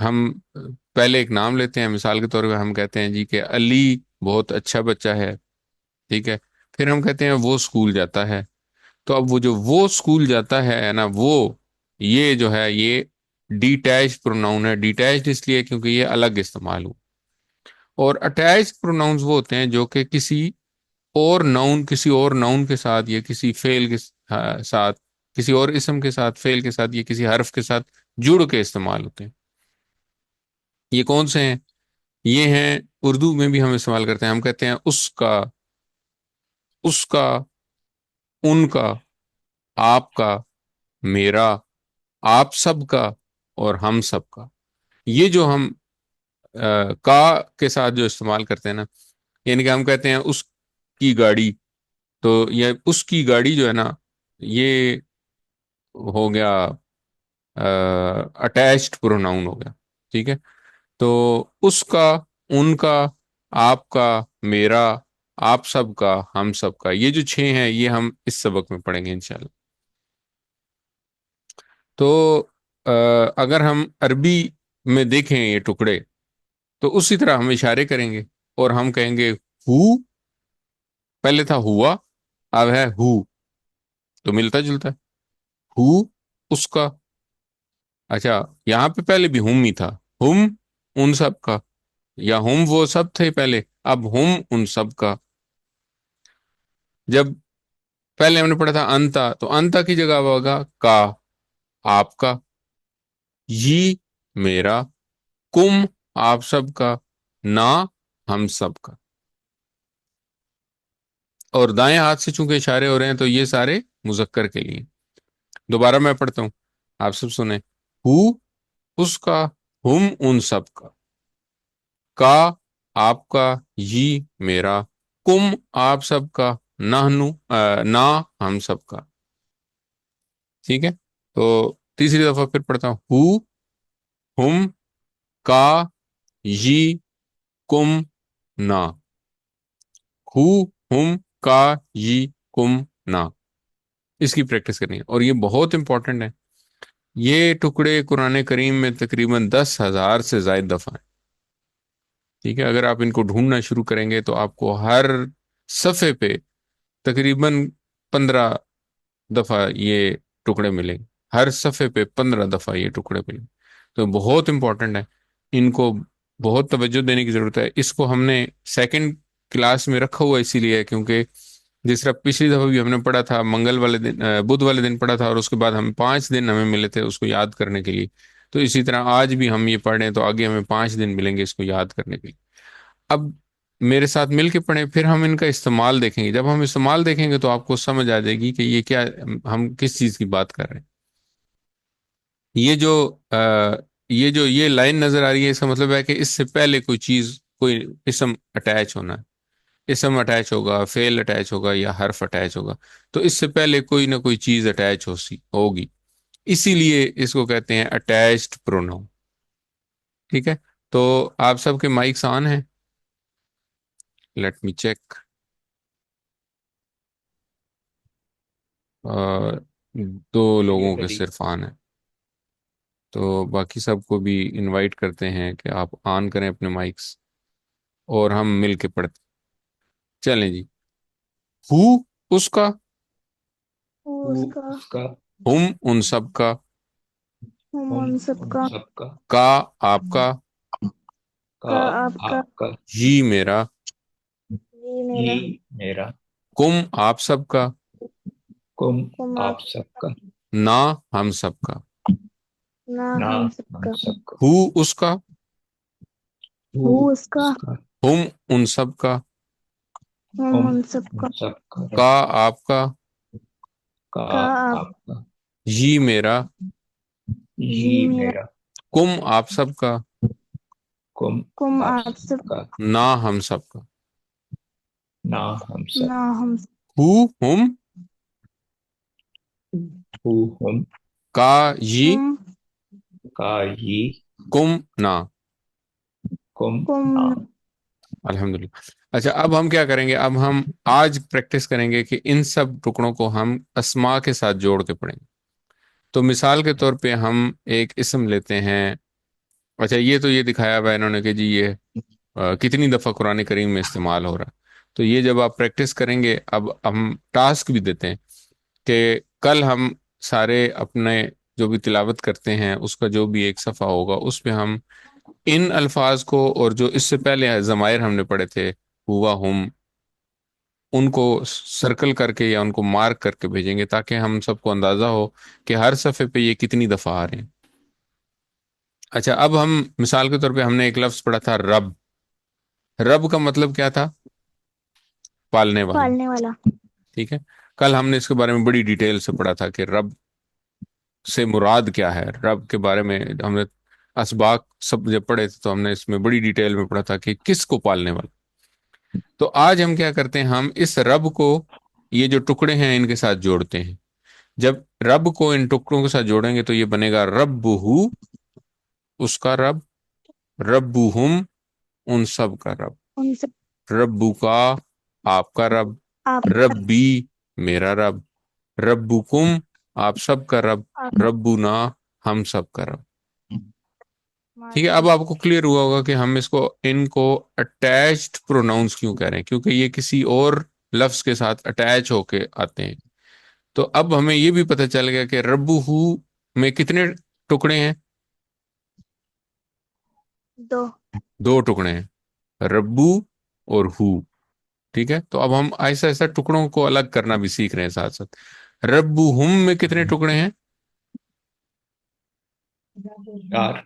A: ہم پہلے ایک نام لیتے ہیں، مثال کے طور پہ ہم کہتے ہیں جی کہ علی بہت اچھا بچہ ہے، ٹھیک ہے؟ پھر ہم کہتے ہیں وہ اسکول جاتا ہے۔ تو اب وہ اسکول جاتا ہے نا، یہ جو ہے یہ ڈیٹیچڈ پروناؤن ہے۔ ڈیٹیچڈ اس لیے کیونکہ یہ الگ استعمال ہو۔ اور اٹیچڈ پروناؤنز وہ ہوتے ہیں جو کہ کسی اور ناؤن کے ساتھ، یا کسی فعل کے ساتھ، کسی اور اسم کے ساتھ، فعل کے ساتھ، یا کسی حرف کے ساتھ جڑ کے استعمال ہوتے ہیں۔ یہ کون سے ہیں؟ یہ ہیں، اردو میں بھی ہم استعمال کرتے ہیں، ہم کہتے ہیں اس کا، ان کا، آپ کا، میرا، آپ سب کا، اور ہم سب کا۔ یہ جو ہم کا کے ساتھ جو استعمال کرتے ہیں نا، یعنی کہ ہم کہتے ہیں اس کی گاڑی، تو یہ اس کی گاڑی جو ہے نا، یہ ہو گیا اٹیچڈ پروناؤن ہو گیا، ٹھیک ہے؟ تو اس کا، ان کا، آپ کا، میرا، آپ سب کا، ہم سب کا، یہ جو 6 ہیں یہ ہم اس سبق میں پڑھیں گے انشاءاللہ۔ تو اگر ہم عربی میں دیکھیں یہ ٹکڑے، تو اسی طرح ہم اشارے کریں گے، اور ہم کہیں گے ہو، پہلے تھا ہوا، اب ہے ہو، تو ملتا جلتا ہے، ہو اس کا۔ اچھا، یہاں پہ پہلے بھی ہم ہی تھا، ہم ان سب کا، یا ہم وہ سب تھے پہلے، اب ہم ان سب کا۔ جب پہلے ہم نے پڑھا تھا انتا، تو انتا کی جگہ ہوگا کا، آپ کا، یہ میرا، کم آپ سب کا، نا ہم سب کا۔ اور دائیں ہاتھ سے چونکہ اشارے ہو رہے ہیں تو یہ سارے مذکر کے لیے۔ دوبارہ میں پڑھتا ہوں، آپ سب سنیں۔ ہو اس کا، ہم ان سب کا آپ کا، یہ میرا، کم آپ سب کا، نہنو نا ہم سب کا. ٹھیک ہے، تو تیسری دفعہ پھر پڑھتا ہوں. ہم، کا، یہ، کم، نا. ہم، کا، یہ، کم، نا. اس کی پریکٹس کرنی ہے، اور یہ بہت امپورٹنٹ ہے. یہ ٹکڑے قرآن کریم میں تقریباً 10,000 سے زائد دفعہ ہیں. ٹھیک ہے، اگر آپ ان کو ڈھونڈنا شروع کریں گے تو آپ کو ہر صفحے پہ تقریباً 15 دفعہ یہ ٹکڑے ملیں گے. ہر صفحے پہ 15 دفعہ یہ ٹکڑے ملیں گے. تو بہت امپورٹنٹ ہے، ان کو بہت توجہ دینے کی ضرورت ہے. اس کو ہم نے سیکنڈ کلاس میں رکھا ہوا اسی لیے کیونکہ جس طرح پچھلی دفعہ بھی ہم نے پڑھا تھا منگل والے دن، بدھ والے دن پڑھا تھا، اور اس کے بعد ہم 5 دن ہمیں ملے تھے اس کو یاد کرنے کے لیے. تو اسی طرح آج بھی ہم یہ پڑھ رہے ہیں تو آگے ہمیں 5 دن ملیں گے اس کو یاد کرنے کے لیے. اب میرے ساتھ مل کے پڑھیں، پھر ہم ان کا استعمال دیکھیں گے. جب ہم استعمال دیکھیں گے تو آپ کو سمجھ آ جائے گی کہ یہ کیا، ہم کس چیز کی بات کر رہے ہیں. یہ جو یہ لائن نظر آ رہی ہے، اس کا مطلب ہے کہ اس سے پہلے کوئی چیز، کوئی اسم اٹیچ ہونا ہے. اسم اٹیچ ہوگا، فعل اٹیچ ہوگا، یا حرف اٹیچ ہوگا. تو اس سے پہلے کوئی نہ کوئی چیز اٹیچ ہوگی. اسی لیے اس کو کہتے ہیں اٹیچڈ پروناؤن. ٹھیک ہے، تو آپ سب کے مائکس آن ہیں؟ Let me check. دو لوگوں کے صرف آن ہیں، تو باقی سب کو بھی انوائٹ کرتے ہیں کہ آپ آن کریں اپنے مائکس اور ہم مل کے پڑھتے. چلیں جی. ہو اس کا،
C: اس کا،
A: ہم ان سب کا،
C: ہم ان سب کا،
A: کا آپ کا،
C: کا آپ کا،
A: یہ میرا،
C: یہ میرا،
B: میرا،
A: کم آپ سب کا،
B: کم
C: کم
B: آپ سب کا،
A: نا ہم سب کا.
C: نہ
B: نہ
C: ہم سب
B: ہم
C: کا،
B: سب کا.
A: ہو اس کا،
C: ہو اس کا،
A: ہم ان سب کا،
C: ہم ان سب کا،
B: سب
A: کا آپ کا،
C: کا آپ
B: آپ کا،
A: یہ میرا،
C: یہ میرا،
A: کم آپ سب کا،
C: کم آپ سب کا،
A: نا ہم سب کا.
B: نہ ہم سب.
C: نہ ہم
A: ہو ہم،
B: ہم
A: کا یہ،
C: ہم،
B: کا یہ،
A: کم نا.
C: کم
B: نہ.
A: الحمدللہ. اچھا، اب ہم کیا کریں گے؟ اب ہم آج پریکٹس کریں گے کہ ان سب ٹکڑوں کو ہم اسما کے ساتھ جوڑ کے پڑھیں گے. تو مثال کے طور پہ ہم ایک اسم لیتے ہیں. اچھا، یہ تو یہ دکھایا ہوا ہے انہوں نے کہ جی یہ کتنی دفعہ قرآن کریم میں استعمال ہو رہا ہے. تو یہ جب آپ پریکٹس کریں گے، اب ہم ٹاسک بھی دیتے ہیں کہ کل ہم سارے اپنے جو بھی تلاوت کرتے ہیں اس کا جو بھی ایک صفحہ ہوگا اس پہ ہم ان الفاظ کو، اور جو اس سے پہلے ضمائر ہم نے پڑھے تھے ہوا ہم، ان کو سرکل کر کے یا ان کو مارک کر کے بھیجیں گے تاکہ ہم سب کو اندازہ ہو کہ ہر صفحے پہ یہ کتنی دفعہ آ رہے ہیں. اچھا، اب ہم مثال کے طور پہ ہم نے ایک لفظ پڑھا تھا رب. رب کا مطلب کیا تھا؟ پالنے والا.
C: پالنے والا.
A: ٹھیک ہے، کل ہم نے اس کے بارے میں بڑی ڈیٹیل سے پڑھا تھا کہ رب سے مراد کیا ہے. رب کے بارے میں ہم نے اسباق سب جب پڑھے تھے تو ہم نے اس میں بڑی ڈیٹیل میں پڑھا تھا کہ کس کو پالنے والا. تو آج ہم کیا کرتے ہیں، ہم اس رب کو یہ جو ٹکڑے ہیں ان کے ساتھ جوڑتے ہیں. جب رب کو ان ٹکڑوں کے ساتھ جوڑیں گے تو یہ بنے گا رب ہو اس کا رب، رب ہم ان سب کا رب،
C: ان سب
A: ربو کا آپ کا رب،
C: آپ کا،
A: ربی میرا رب، ربکم آپ سب کا رب،
C: آپ
A: ربنا ہم سب کا رب. ٹھیک ہے،
C: ماشاء
A: اب آپ کو کلیئر ہوا ہوگا کہ ہم ان کو اٹیچڈ پروناؤنس کیوں کہہ رہے ہیں، کیونکہ یہ کسی اور لفظ کے ساتھ اٹیچ ہو کے آتے ہیں. تو اب ہمیں یہ بھی پتہ چل گیا کہ ربو ہو میں کتنے ٹکڑے ہیں؟
C: دو.
A: 2 ٹکڑے ہیں، ربو اور ہو. ٹھیک ہے، تو اب ہم ایسا ایسا ٹکڑوں کو الگ کرنا بھی سیکھ رہے ہیں ساتھ ساتھ. ربو ہم میں کتنے ٹکڑے ہیں؟
B: 4.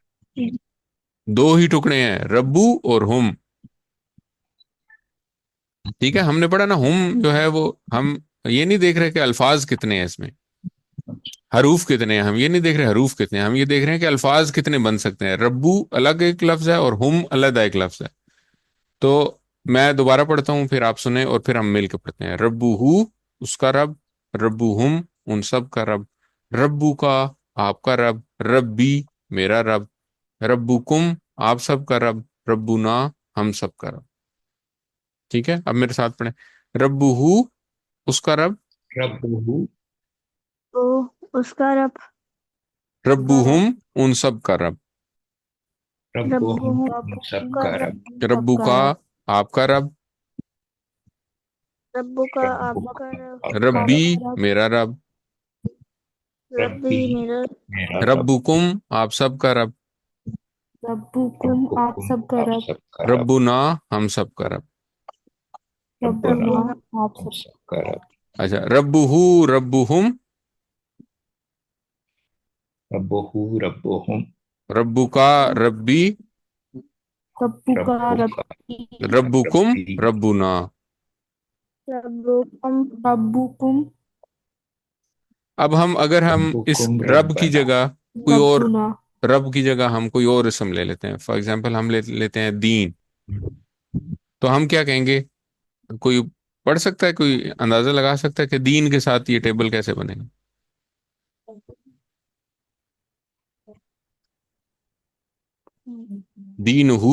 A: 2 ہی ٹکڑے ہیں، ربو اور ہم. ٹھیک ہے، ہم نے پڑھا نا، ہم جو ہے وہ ہم یہ نہیں دیکھ رہے کہ الفاظ کتنے ہیں اس میں، حروف کتنے ہیں. ہم یہ نہیں دیکھ رہے حروف کتنے ہیں، ہم یہ دیکھ رہے ہیں کہ الفاظ کتنے بن سکتے ہیں. ربو الگ ایک لفظ ہے اور ہم علیحدہ ایک لفظ ہے. تو میں دوبارہ پڑھتا ہوں، پھر آپ سنیں اور پھر ہم مل کے پڑھتے ہیں. ربہ اس کا رب، ربہم ان سب کا رب، ربو کا آپ کا رب، ربی میرا رب، ربکم آپ سب کا رب، ربنا ہم سب کا رب. ٹھیک ہے، اب میرے ساتھ پڑھیں. ربہ اس کا رب،
B: ربہ
C: تو اس کا رب،
A: ربہم ان سب کا رب،
B: ربہم
C: ربہم
B: ان سب
C: کا
B: کا
C: رب،
B: رب،
A: ربو کا آپ کا رب،
C: ربو کا آپ
B: ربہ
C: کا رب،
B: آپ کا
A: ربی
B: رب،
A: میرا رب،
C: ربی
B: ربی
C: میرا،
B: میرا رب،
A: ربکم آپ سب کا رب،
D: ربکم آپ
B: ربکم
D: سب کا
B: آپ
D: رب،
B: سب کا رب،
A: ربنا ہم سب کا رب.
B: ربنا
C: ربنا
D: آپ
B: ہم
D: سب
B: سب کا رب،
A: اچھا، ربہ ربہم،
B: ربہ ربہم،
A: ربو کا ربی،
D: ربو کا
B: ربہ کا
D: ربی،
A: ربکم
B: ربی،
A: ربنا.
C: ربکم،
D: ربکم
A: اب اگر ہم اس
B: ربکم
A: رب کی
B: ربنا،
A: جگہ کوئی اور،
D: ربنا.
A: رب کی جگہ ہم کوئی اور اسم لے لیتے ہیں. فار ایگزامپل ہم لیتے ہیں دین، تو ہم کیا کہیں گے؟ کوئی پڑھ سکتا ہے، کوئی اندازہ لگا سکتا ہے کہ دین کے ساتھ یہ ٹیبل کیسے بنے گا؟ دین ہو،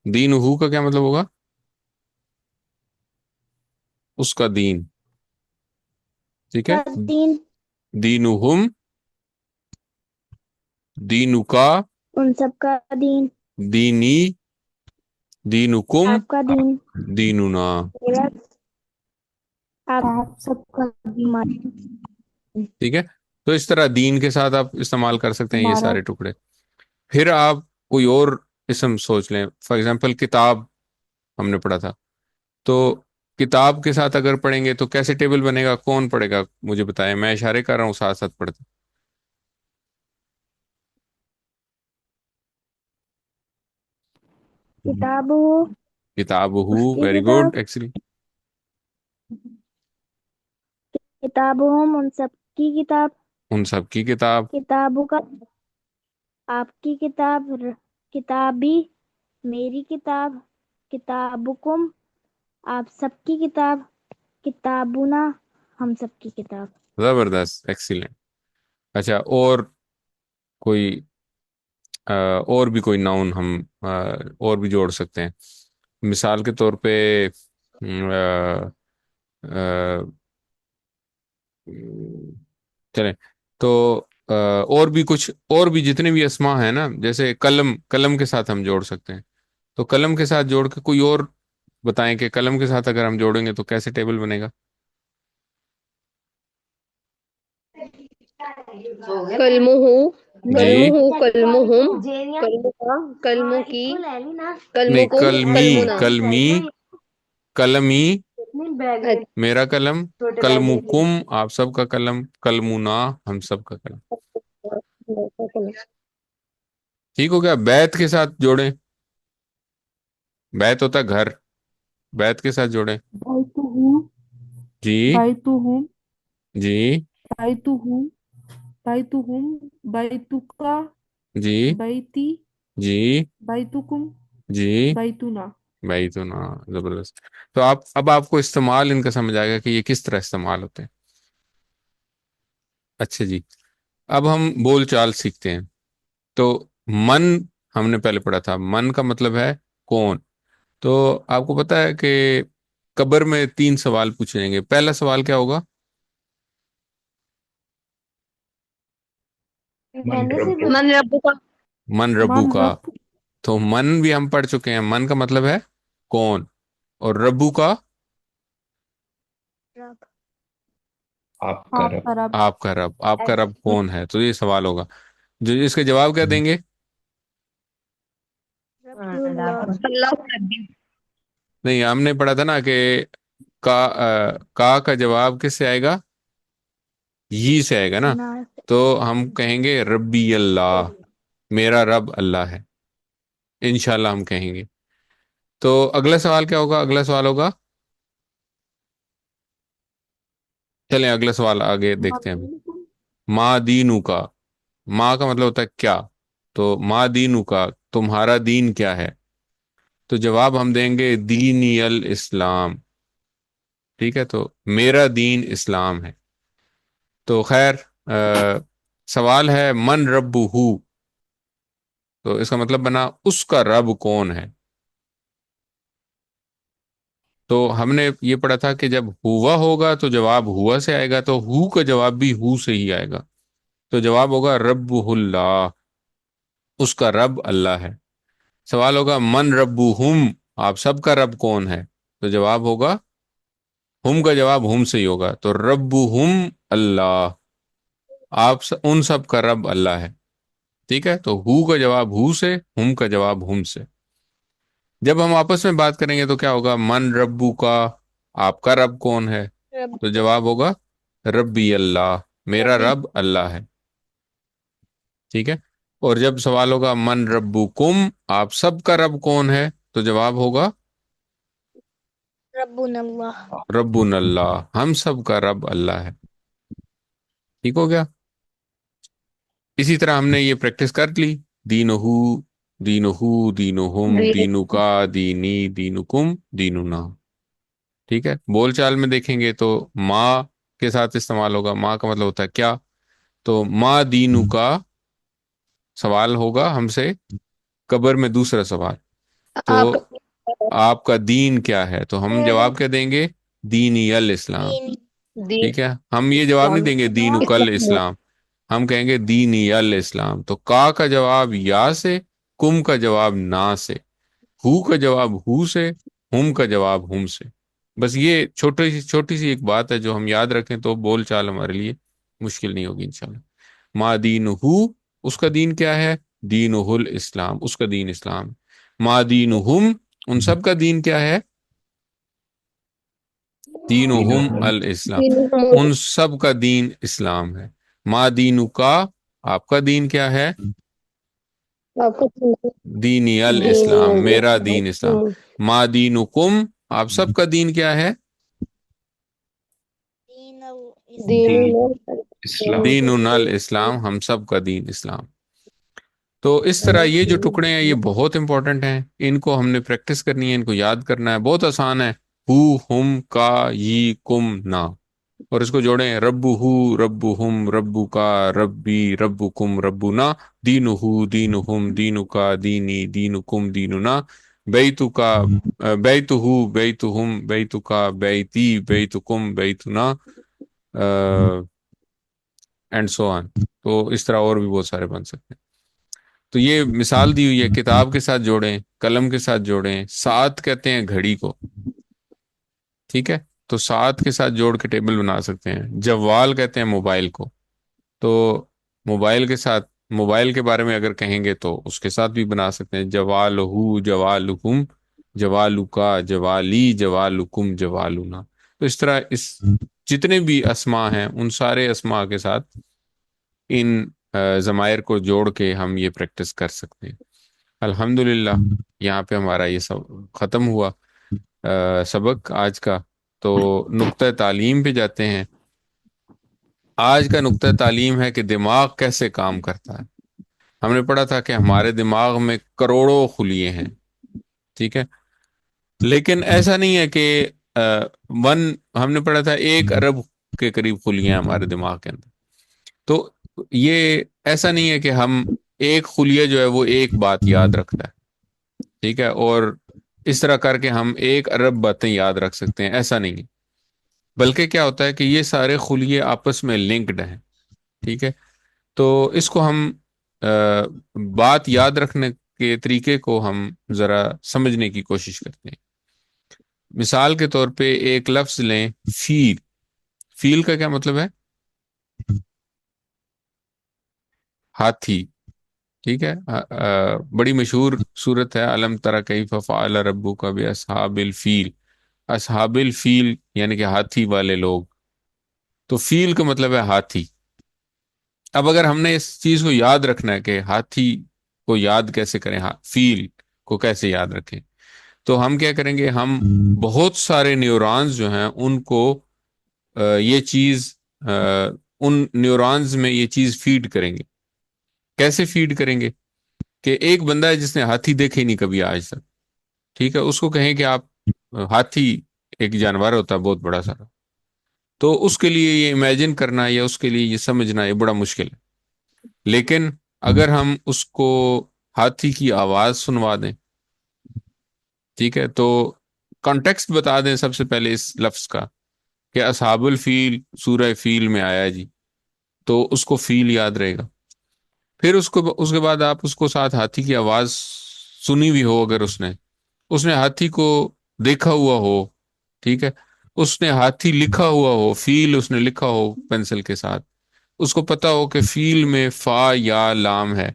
A: دین ہو کا کیا مطلب ہوگا؟ اس کا دین. ٹھیک ہے،
C: کا دین،
A: دینہم دینو کا،
C: ان سب کا دین،
A: دینی دینکم
C: آپ کا دین،
A: دیننا.
C: میرا، آپ
D: آپ سب کا دین
C: ہمارا،
A: ٹھیک ہے، تو اس طرح دین کے ساتھ آپ استعمال کر سکتے ہیں یہ
D: ہمارا.
A: سارے ٹکڑے. پھر آپ کوئی اور اسم سوچ لیں. فار ایگزامپل کتاب ہم نے پڑھا تھا، تو کتاب کے ساتھ اگر پڑھیں گے تو کیسے ٹیبل بنے گا؟ کون پڑھے گا مجھے بتائیں، میں اشارے کر رہا ہوں، ساتھ ساتھ پڑھتے.
C: کتاب ہو،
A: کتاب ہو،
C: اس کی
A: ویری
C: کتاب،
A: گڈ، ایکچولی
C: کتاب ہم ان سب کی کتاب،
A: ان سب کی کتاب.
C: کتابوں کا آپ کی کتاب، کتابی میری کتاب، کتابکم آپ سب کی کتاب، کتابنا ہم سب کی کتاب.
A: زبردست، ایکسیلنٹ. اچھا، اور کوئی اور بھی کوئی ناؤن ہم اور بھی جوڑ سکتے ہیں. مثال کے طور پہ چلیں تو اور بھی کچھ، اور بھی جتنے بھی اسماء ہیں نا، جیسے قلم، قلم کے ساتھ ہم جوڑ سکتے ہیں. تو قلم کے ساتھ جوڑ کے کوئی اور بتائیں کہ قلم کے ساتھ اگر ہم جوڑیں گے تو کیسے ٹیبل بنے گا؟
E: کلمہ
A: جی
E: کلمہم کلمہ کلموں کی کلموں
A: نہیں،
E: کم
A: کلمی،
E: کلمنا.
A: کلمی، قلمی میرا قلم، کلمکم آپ سب کا قلم، کلمنا ہم سب کا قلم. ٹھیک ہو گیا. بیت کے ساتھ جوڑیں، بیت ہوتا ہے گھر، بیت کے ساتھ جوڑیں.
D: بیتہم،
A: جی
D: بیتہم،
A: جی
D: بیتہم، بیتہم، بیتکا،
A: جی
D: بیتی،
A: جی
D: بیتکم،
A: جی
D: بیتنا.
A: بھائی تو نا، زبردست. تو اب آپ کو استعمال ان کا سمجھ آئے گا کہ یہ کس طرح استعمال ہوتے ہیں. اچھا جی، اب ہم بول چال سیکھتے ہیں. تو من ہم نے پہلے پڑھا تھا، من کا مطلب ہے کون. تو آپ کو پتا ہے کہ قبر میں 3 سوال پوچھے جائیں گے. پہلا سوال کیا ہوگا؟
B: من رب،
E: من رب کا
A: من ربو
D: من
A: کا.
D: رب
A: تو من بھی ہم پڑھ چکے ہیں، من کا مطلب ہے کون، اور ربو کا
C: رب،
B: آپ کا
D: آپ
B: رب،
D: کا رب.
A: آپ کا رب. آپ کا رب کون ہے؟ تو یہ سوال ہوگا. جو اس کے جواب کیا دیں گے؟
C: رب اللہ،
E: اللہ ربی.
A: نہیں، ہم نے پڑھا تھا نا کہ کا جواب کس سے آئے گا؟ یہ سے آئے گا نا.
C: نہ
A: تو ہم کہیں گے ربی اللہ، میرا رب اللہ ہے، انشاءاللہ ہم کہیں گے. تو اگلا سوال کیا ہوگا؟ اگلا سوال ہوگا، چلیں اگلا سوال آگے دیکھتے ہیں ابھی.
D: مدینکم،
A: ما دینو کا، ما کا مطلب ہوتا ہے کیا، تو ما دینو کا تمہارا دین کیا ہے، تو جواب ہم دیں گے دینی الاسلام. ٹھیک ہے، تو میرا دین اسلام ہے. تو خیر سوال ہے من ربہ، تو اس کا مطلب بنا اس کا رب کون ہے. تو ہم نے یہ پڑھا تھا کہ جب ہوا ہوگا تو جواب ہوا سے آئے گا، تو ہو کا جواب بھی ہو سے ہی آئے گا. تو جواب ہوگا رب اللہ، اس کا رب اللہ ہے. سوال ہوگا من ربہم، آپ سب کا رب کون ہے، تو جواب ہوگا ہم کا جواب ہم سے ہی ہوگا. تو ربہم اللہ، ان سب کا رب اللہ ہے. ٹھیک ہے، تو ہو کا جواب ہو سے، ہم کا جواب ہم سے. جب ہم آپس میں بات کریں گے تو کیا ہوگا، من ربو کا، آپ کا رب کون ہے، تو جواب ہوگا ربی اللہ، میرا رب اللہ ہے. ٹھیک ہے، اور جب سوال ہوگا من ربکم، آپ سب کا رب کون ہے، تو جواب ہوگا
C: ربنا اللہ.
A: ربنا اللہ، ہم سب کا رب اللہ ہے. ٹھیک ہو گیا. اسی طرح ہم نے یہ پریکٹس کر لی، دینہو، دینہو، دینہم، دینو کا، دینی، دینکم، دیننا. ٹھیک ہے، بول چال میں دیکھیں گے تو ماں کے ساتھ استعمال ہوگا. ماں کا مطلب ہوتا ہے کیا، تو ماں دینو کا سوال ہوگا ہم سے قبر میں. دوسرا سوال، تو
E: آپ
A: آپ کا دین کیا ہے، تو ہم جواب کیا دیں گے، دینی الاسلام.
E: دین
A: ٹھیک ہے، ہم یہ جواب نہیں دیں گے دین کل
E: اسلام
A: اسلام، ہم کہیں گے دینی الاسلام. تو کا جواب یا سے، کم کا جواب نا سے، ہو کا جواب ہو سے، ہم کا جواب ہم سے. بس یہ چھوٹی سی ایک بات ہے جو ہم یاد رکھیں تو بول چال ہمارے لیے مشکل نہیں ہوگی انشاءاللہ. ما دین ہو، اس کا دین کیا ہے، دین الاسلام، اس کا دین اسلام. ما دین ہم، ان سب کا دین کیا ہے، دینہم
B: دینہم
A: الاسلام، ان سب کا دین اسلام ہے. ما دینو کا، آپ کا دین کیا ہے،
E: آپ کا
A: دینی
E: دینی
A: الاسلام، میرا دین اسلام.
E: الاسلام
A: ما دینکم، آپ سب کا دین کیا ہے،
B: دین
E: دین
B: اسلام.
A: دیننا الاسلام، ہم سب کا دین اسلام. تو اس طرح یہ جو ٹکڑے ہیں یہ بہت امپورٹنٹ ہیں، ان کو ہم نے پریکٹس کرنی ہے، ان کو یاد کرنا ہے. بہت آسان ہے، ہو، ہم، کا، یہ، کم، نا. اور اس کو جوڑیں، ربو ہو، ربو ہم، ربو کا، ربی، ربو کم، ربو نا، دینو ہو، دینو ہم، دینو کا، دینی، دینو کم، دینو نا، بیتو کا، بیتو ہو، بیتو ہم، بیتو کا، بیتی، بیتو کم، بیتو نا، اینڈ سو آن. تو اس طرح اور بھی بہت سارے بن سکتے ہیں. تو یہ مثال دی ہوئی ہے، کتاب کے ساتھ جوڑیں، قلم کے ساتھ جوڑیں. ساتھ کہتے ہیں گھڑی کو. ٹھیک ہے، تو ساتھ کے ساتھ جوڑ کے ٹیبل بنا سکتے ہیں. جوال کہتے ہیں موبائل کو، تو موبائل کے ساتھ، موبائل کے بارے میں اگر کہیں گے تو اس کے ساتھ بھی بنا سکتے ہیں، جوالہو، جوالکم، جوالو کا، جوالی، جوالکم، جوالونا. تو اس طرح اس جتنے بھی اسما ہیں ان سارے اسما کے ساتھ ان ضمائر کو جوڑ کے ہم یہ پریکٹس کر سکتے ہیں. الحمدللہ یہاں پہ ہمارا یہ سب ختم ہوا سبق آج کا. تو نقطہ تعلیم پہ جاتے ہیں. آج کا نقطہ تعلیم ہے کہ دماغ کیسے کام کرتا ہے. ہم نے پڑھا تھا کہ ہمارے دماغ میں کروڑوں خلیے ہیں. ٹھیک ہے، لیکن ایسا نہیں ہے کہ ہم نے پڑھا تھا 1 ارب کے قریب خلیاں ہیں ہمارے دماغ کے اندر. تو یہ ایسا نہیں ہے کہ ہم ایک خلیہ جو ہے وہ ایک بات یاد رکھتا ہے. ٹھیک ہے، اور اس طرح کر کے ہم 1 ارب باتیں یاد رکھ سکتے ہیں، ایسا نہیں ہے. بلکہ کیا ہوتا ہے کہ یہ سارے خلیے آپس میں لنکڈ ہیں. ٹھیک ہے، تو اس کو ہم بات یاد رکھنے کے طریقے کو ہم ذرا سمجھنے کی کوشش کرتے ہیں. مثال کے طور پہ ایک لفظ لیں، فیل. فیل کا کیا مطلب ہے، ہاتھی. ٹھیک ہے، بڑی مشہور صورت ہے، الم تری کیف فعل ربک باصحاب الفیل. اصحاب الفیل یعنی کہ ہاتھی والے لوگ. تو فیل کا مطلب ہے ہاتھی. اب اگر ہم نے اس چیز کو یاد رکھنا ہے کہ ہاتھی کو یاد کیسے کریں، فیل کو کیسے یاد رکھیں، تو ہم کیا کریں گے، ہم بہت سارے نیورونز جو ہیں ان کو یہ چیز ان نیورونز میں یہ چیز فیڈ کریں گے. کیسے فیڈ کریں گے، کہ ایک بندہ ہے جس نے ہاتھی دیکھے ہی نہیں کبھی آج تک، ٹھیک ہے، اس کو کہیں کہ آپ ہاتھی ایک جانور ہوتا ہے بہت بڑا سارا، تو اس کے لیے یہ امیجن کرنا یا اس کے لیے یہ سمجھنا یہ بڑا مشکل ہے۔ لیکن اگر ہم اس کو ہاتھی کی آواز سنوا دیں، ٹھیک ہے، تو کانٹیکسٹ بتا دیں سب سے پہلے اس لفظ کا کہ اصحاب الفیل سورہ فیل میں آیا ہے جی، تو اس کو فیل یاد رہے گا۔ پھر اس کے بعد آپ اس کو ساتھ ہاتھی کی آواز سنی ہوئی ہو، اگر اس نے ہاتھی کو دیکھا ہوا ہو، ٹھیک ہے، اس نے ہاتھی لکھا ہوا ہو، فیل اس نے لکھا ہو پینسل کے ساتھ، اس کو پتا ہو کہ فیل میں فا یا لام ہے،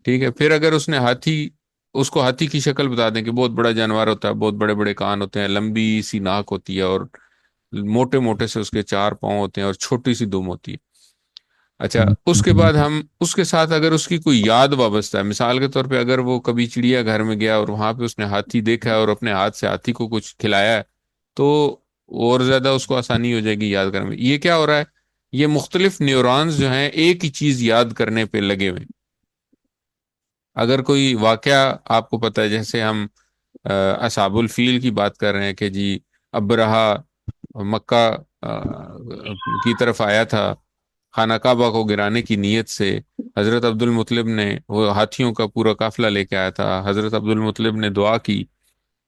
A: ٹھیک ہے، پھر اگر اس کو ہاتھی کی شکل بتا دیں کہ بہت بڑا جانور ہوتا ہے، بہت بڑے بڑے کان ہوتے ہیں، لمبی سی ناک ہوتی ہے، اور موٹے موٹے سے اس کے 4 پاؤں ہوتے ہیں، اور چھوٹی سی دم ہوتی ہے۔ اچھا، اس کے بعد ہم اس کے ساتھ اگر اس کی کوئی یاد وابستہ ہے، مثال کے طور پہ اگر وہ کبھی چڑیا گھر میں گیا اور وہاں پہ اس نے ہاتھی دیکھا ہے اور اپنے ہاتھ سے ہاتھی کو کچھ کھلایا ہے، تو اور زیادہ اس کو آسانی ہو جائے گی یاد کرنے میں۔ یہ کیا ہو رہا ہے؟ یہ مختلف نیورونز جو ہیں ایک ہی چیز یاد کرنے پہ لگے ہوئے۔ اگر کوئی واقعہ آپ کو پتہ ہے، جیسے ہم اصحاب الفیل کی بات کر رہے ہیں کہ جی ابرہہ مکہ کی طرف آیا تھا خانہ کعبہ کو گرانے کی نیت سے، حضرت عبد المطلب نے وہ ہاتھیوں کا پورا قافلہ لے کے آیا تھا، حضرت عبد المطلب نے دعا کی،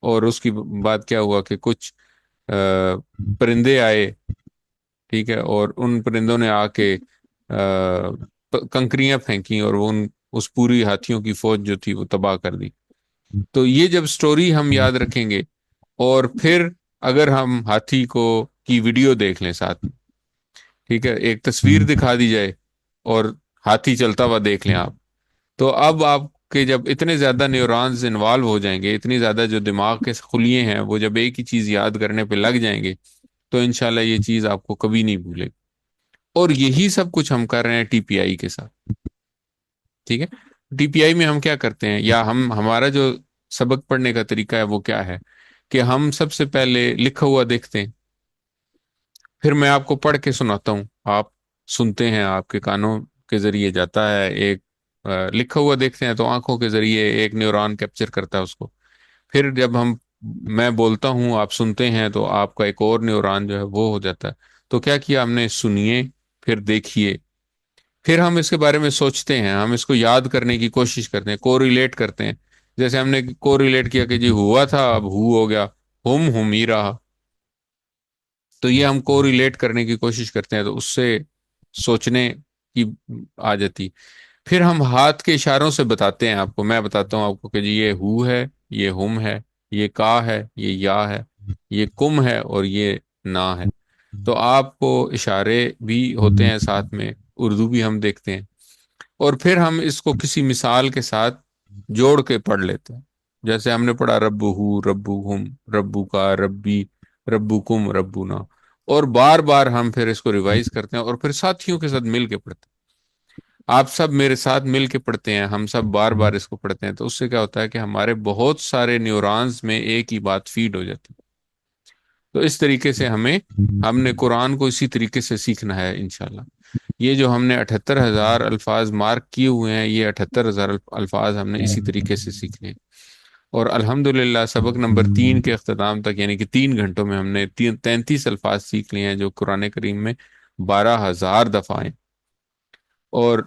A: اور اس کی بعد کیا ہوا کہ کچھ پرندے آئے، ٹھیک ہے، اور ان پرندوں نے آ کے کنکریاں پھینکی، اور وہ اس پوری ہاتھیوں کی فوج جو تھی وہ تباہ کر دی۔ تو یہ جب سٹوری ہم یاد رکھیں گے، اور پھر اگر ہم ہاتھی کی ویڈیو دیکھ لیں ساتھ میں، ٹھیک ہے، ایک تصویر دکھا دی جائے اور ہاتھی چلتا ہوا دیکھ لیں آپ، تو اب آپ کے جب اتنے زیادہ نیورونز انوالو ہو جائیں گے، اتنی زیادہ جو دماغ کے خلیے ہیں وہ جب ایک ہی چیز یاد کرنے پہ لگ جائیں گے، تو انشاءاللہ یہ چیز آپ کو کبھی نہیں بھولے۔ اور یہی سب کچھ ہم کر رہے ہیں ٹی پی آئی کے ساتھ، ٹھیک ہے۔ ٹی پی آئی میں ہم کیا کرتے ہیں، یا ہمارا جو سبق پڑھنے کا طریقہ ہے وہ کیا ہے کہ ہم سب سے پہلے لکھا ہوا دیکھتے ہیں، پھر میں آپ کو پڑھ کے سناتا ہوں، آپ سنتے ہیں، آپ کے کانوں کے ذریعے جاتا ہے، ایک لکھا ہوا دیکھتے ہیں تو آنکھوں کے ذریعے ایک نیورون کیپچر کرتا ہے اس کو، پھر جب میں بولتا ہوں آپ سنتے ہیں تو آپ کا ایک اور نیورون جو ہے وہ ہو جاتا ہے۔ تو کیا کیا ہم نے، سنیے، پھر دیکھیے، پھر ہم اس کے بارے میں سوچتے ہیں، ہم اس کو یاد کرنے کی کوشش کرتے ہیں، کو ریلیٹ کرتے ہیں، جیسے ہم نے کو ریلیٹ کیا کہ جی ہوا تھا اب ہو گیا، ہم ہی رہا، تو یہ ہم کو ریلیٹ کرنے کی کوشش کرتے ہیں، تو اس سے سوچنے کی آ جاتی۔ پھر ہم ہاتھ کے اشاروں سے بتاتے ہیں آپ کو، میں بتاتا ہوں آپ کو کہ جی یہ ہو ہے، یہ ہم ہے، یہ کا ہے، یہ یا ہے، یہ کم ہے، اور یہ نا ہے، تو آپ کو اشارے بھی ہوتے ہیں ساتھ میں، اردو بھی ہم دیکھتے ہیں، اور پھر ہم اس کو کسی مثال کے ساتھ جوڑ کے پڑھ لیتے ہیں، جیسے ہم نے پڑھا رب ہو، ربو ہم، ربو کا، ربی، ربو کم، ربونا، اور بار بار ہم پھر اس کو ریوائز کرتے ہیں، اور پھر ساتھیوں کے ساتھ مل کے پڑھتے ہیں۔ آپ سب میرے ساتھ مل کے پڑھتے ہیں، ہم سب بار بار اس کو پڑھتے ہیں، تو اس سے کیا ہوتا ہے کہ ہمارے بہت سارے نیورونز میں ایک ہی بات فیڈ ہو جاتی ہے۔ تو اس طریقے سے ہم نے قرآن کو اسی طریقے سے سیکھنا ہے انشاءاللہ۔ یہ جو ہم نے 78,000 الفاظ مارک کیے ہوئے ہیں، یہ 78,000 الفاظ ہم نے اسی طریقے سے سیکھنے ہیں، اور الحمدللہ سبق نمبر 3 کے اختتام تک، یعنی کہ 3 گھنٹوں میں ہم نے 33 الفاظ سیکھ لیے ہیں، جو قرآن کریم میں 12,000 دفعہ ہیں، اور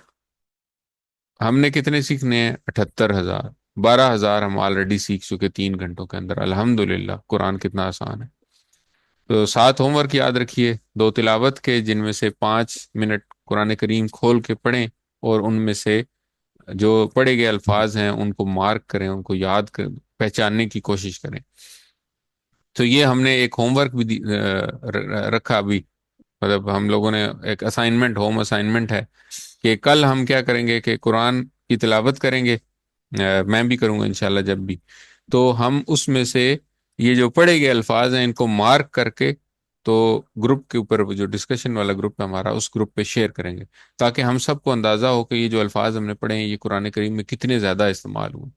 A: ہم نے کتنے سیکھنے ہیں؟ 78,000، 12,000 ہم آلریڈی سیکھ چکے 3 گھنٹوں کے اندر، الحمدللہ۔ قرآن کتنا آسان ہے۔ تو 7 ہوم ورک یاد رکھیے، 2 تلاوت کے، جن میں سے 5 منٹ قرآن کریم کھول کے پڑھیں، اور ان میں سے جو پڑھے گئے الفاظ ہیں ان کو مارک کریں، ان کو یاد کر پہچاننے کی کوشش کریں۔ تو یہ ہم نے ایک ہوم ورک بھی رکھا ابھی، مطلب ہم لوگوں نے ایک اسائنمنٹ، ہوم اسائنمنٹ ہے کہ کل ہم کیا کریں گے کہ قرآن کی تلاوت کریں گے، میں بھی کروں گا انشاءاللہ جب بھی، تو ہم اس میں سے یہ جو پڑھے گئے الفاظ ہیں ان کو مارک کر کے، تو گروپ کے اوپر، جو ڈسکشن والا گروپ ہے ہمارا، اس گروپ پہ شیئر کریں گے، تاکہ ہم سب کو اندازہ ہو کہ یہ جو الفاظ ہم نے پڑھے ہیں یہ قرآن کریم میں کتنے زیادہ استعمال ہوئے،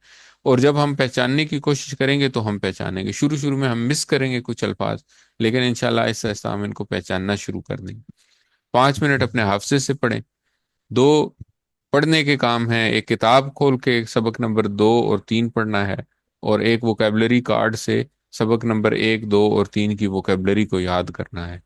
A: اور جب ہم پہچاننے کی کوشش کریں گے تو ہم پہچانیں گے۔ شروع میں ہم مس کریں گے کچھ الفاظ، لیکن انشاءاللہ آہستہ آہستہ ہم ان کو پہچاننا شروع کر دیں گے۔ 5 منٹ اپنے حافظے سے پڑھیں، 2 پڑھنے کے کام ہیں، ایک کتاب کھول کے سبق نمبر 2 اور 3 پڑھنا ہے، اور ایک ووکیبلری کارڈ سے سبق نمبر 1، 2 اور 3 کی ووکیبلری کو یاد کرنا ہے۔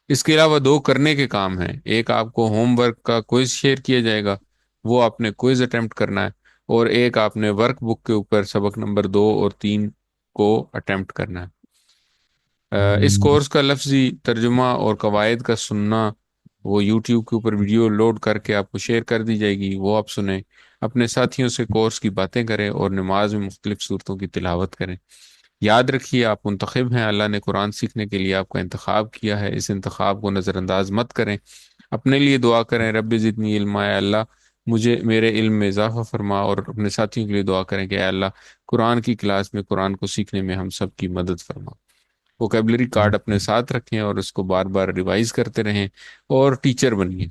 A: اس کے علاوہ 2 کرنے کے کام ہیں، ایک آپ کو ہوم ورک کا کوئز شیئر کیا جائے گا، وہ آپ نے کوئز اٹیمپٹ کرنا ہے، اور ایک آپ نے ورک بک کے اوپر سبق نمبر 2 اور 3 کو اٹیمپٹ کرنا ہے۔ اس کورس کا لفظی ترجمہ اور قواعد کا سننا، وہ یوٹیوب کے اوپر ویڈیو لوڈ کر کے آپ کو شیئر کر دی جائے گی، وہ آپ سنیں، اپنے ساتھیوں سے کورس کی باتیں کریں، اور نماز میں مختلف صورتوں کی تلاوت کریں۔ یاد رکھیے آپ منتخب ہیں، اللہ نے قرآن سیکھنے کے لیے آپ کا انتخاب کیا ہے، اس انتخاب کو نظر انداز مت کریں۔ اپنے لیے دعا کریں، رب زدنی علما، اے اللہ مجھے میرے علم میں اضافہ فرما، اور اپنے ساتھیوں کے لیے دعا کریں کہ اے اللہ قرآن کی کلاس میں قرآن کو سیکھنے میں ہم سب کی مدد فرما۔ ووکیبلری کارڈ اپنے ساتھ رکھیں اور اس کو بار بار ریوائز کرتے رہیں، اور ٹیچر بنیے۔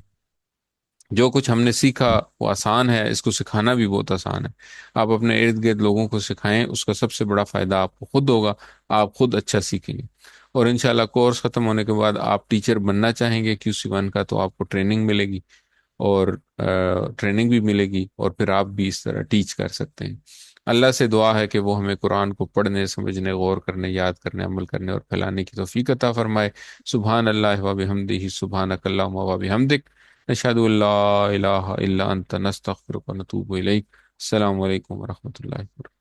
A: جو کچھ ہم نے سیکھا وہ آسان ہے، اس کو سکھانا بھی بہت آسان ہے۔ آپ اپنے ارد گرد لوگوں کو سکھائیں، اس کا سب سے بڑا فائدہ آپ کو خود ہوگا، آپ خود اچھا سیکھیں گے۔ اور انشاءاللہ کورس ختم ہونے کے بعد آپ ٹیچر بننا چاہیں گے QC1 کا، تو آپ کو ٹریننگ ملے گی، اور ٹریننگ بھی ملے گی، اور پھر آپ بھی اس طرح ٹیچ کر سکتے ہیں۔ اللہ سے دعا ہے کہ وہ ہمیں قرآن کو پڑھنے، سمجھنے، غور کرنے، یاد کرنے، عمل کرنے اور پھیلانے کی توفیق عطا فرمائے۔ سبحان اللہ و بحمدہ، سبحانک اللہم و بحمدک، نشہد ان لا الہ الا انت، نستغفرک و نتوب الیک۔ السلام علیکم ورحمۃ اللہ وبرکاتہ۔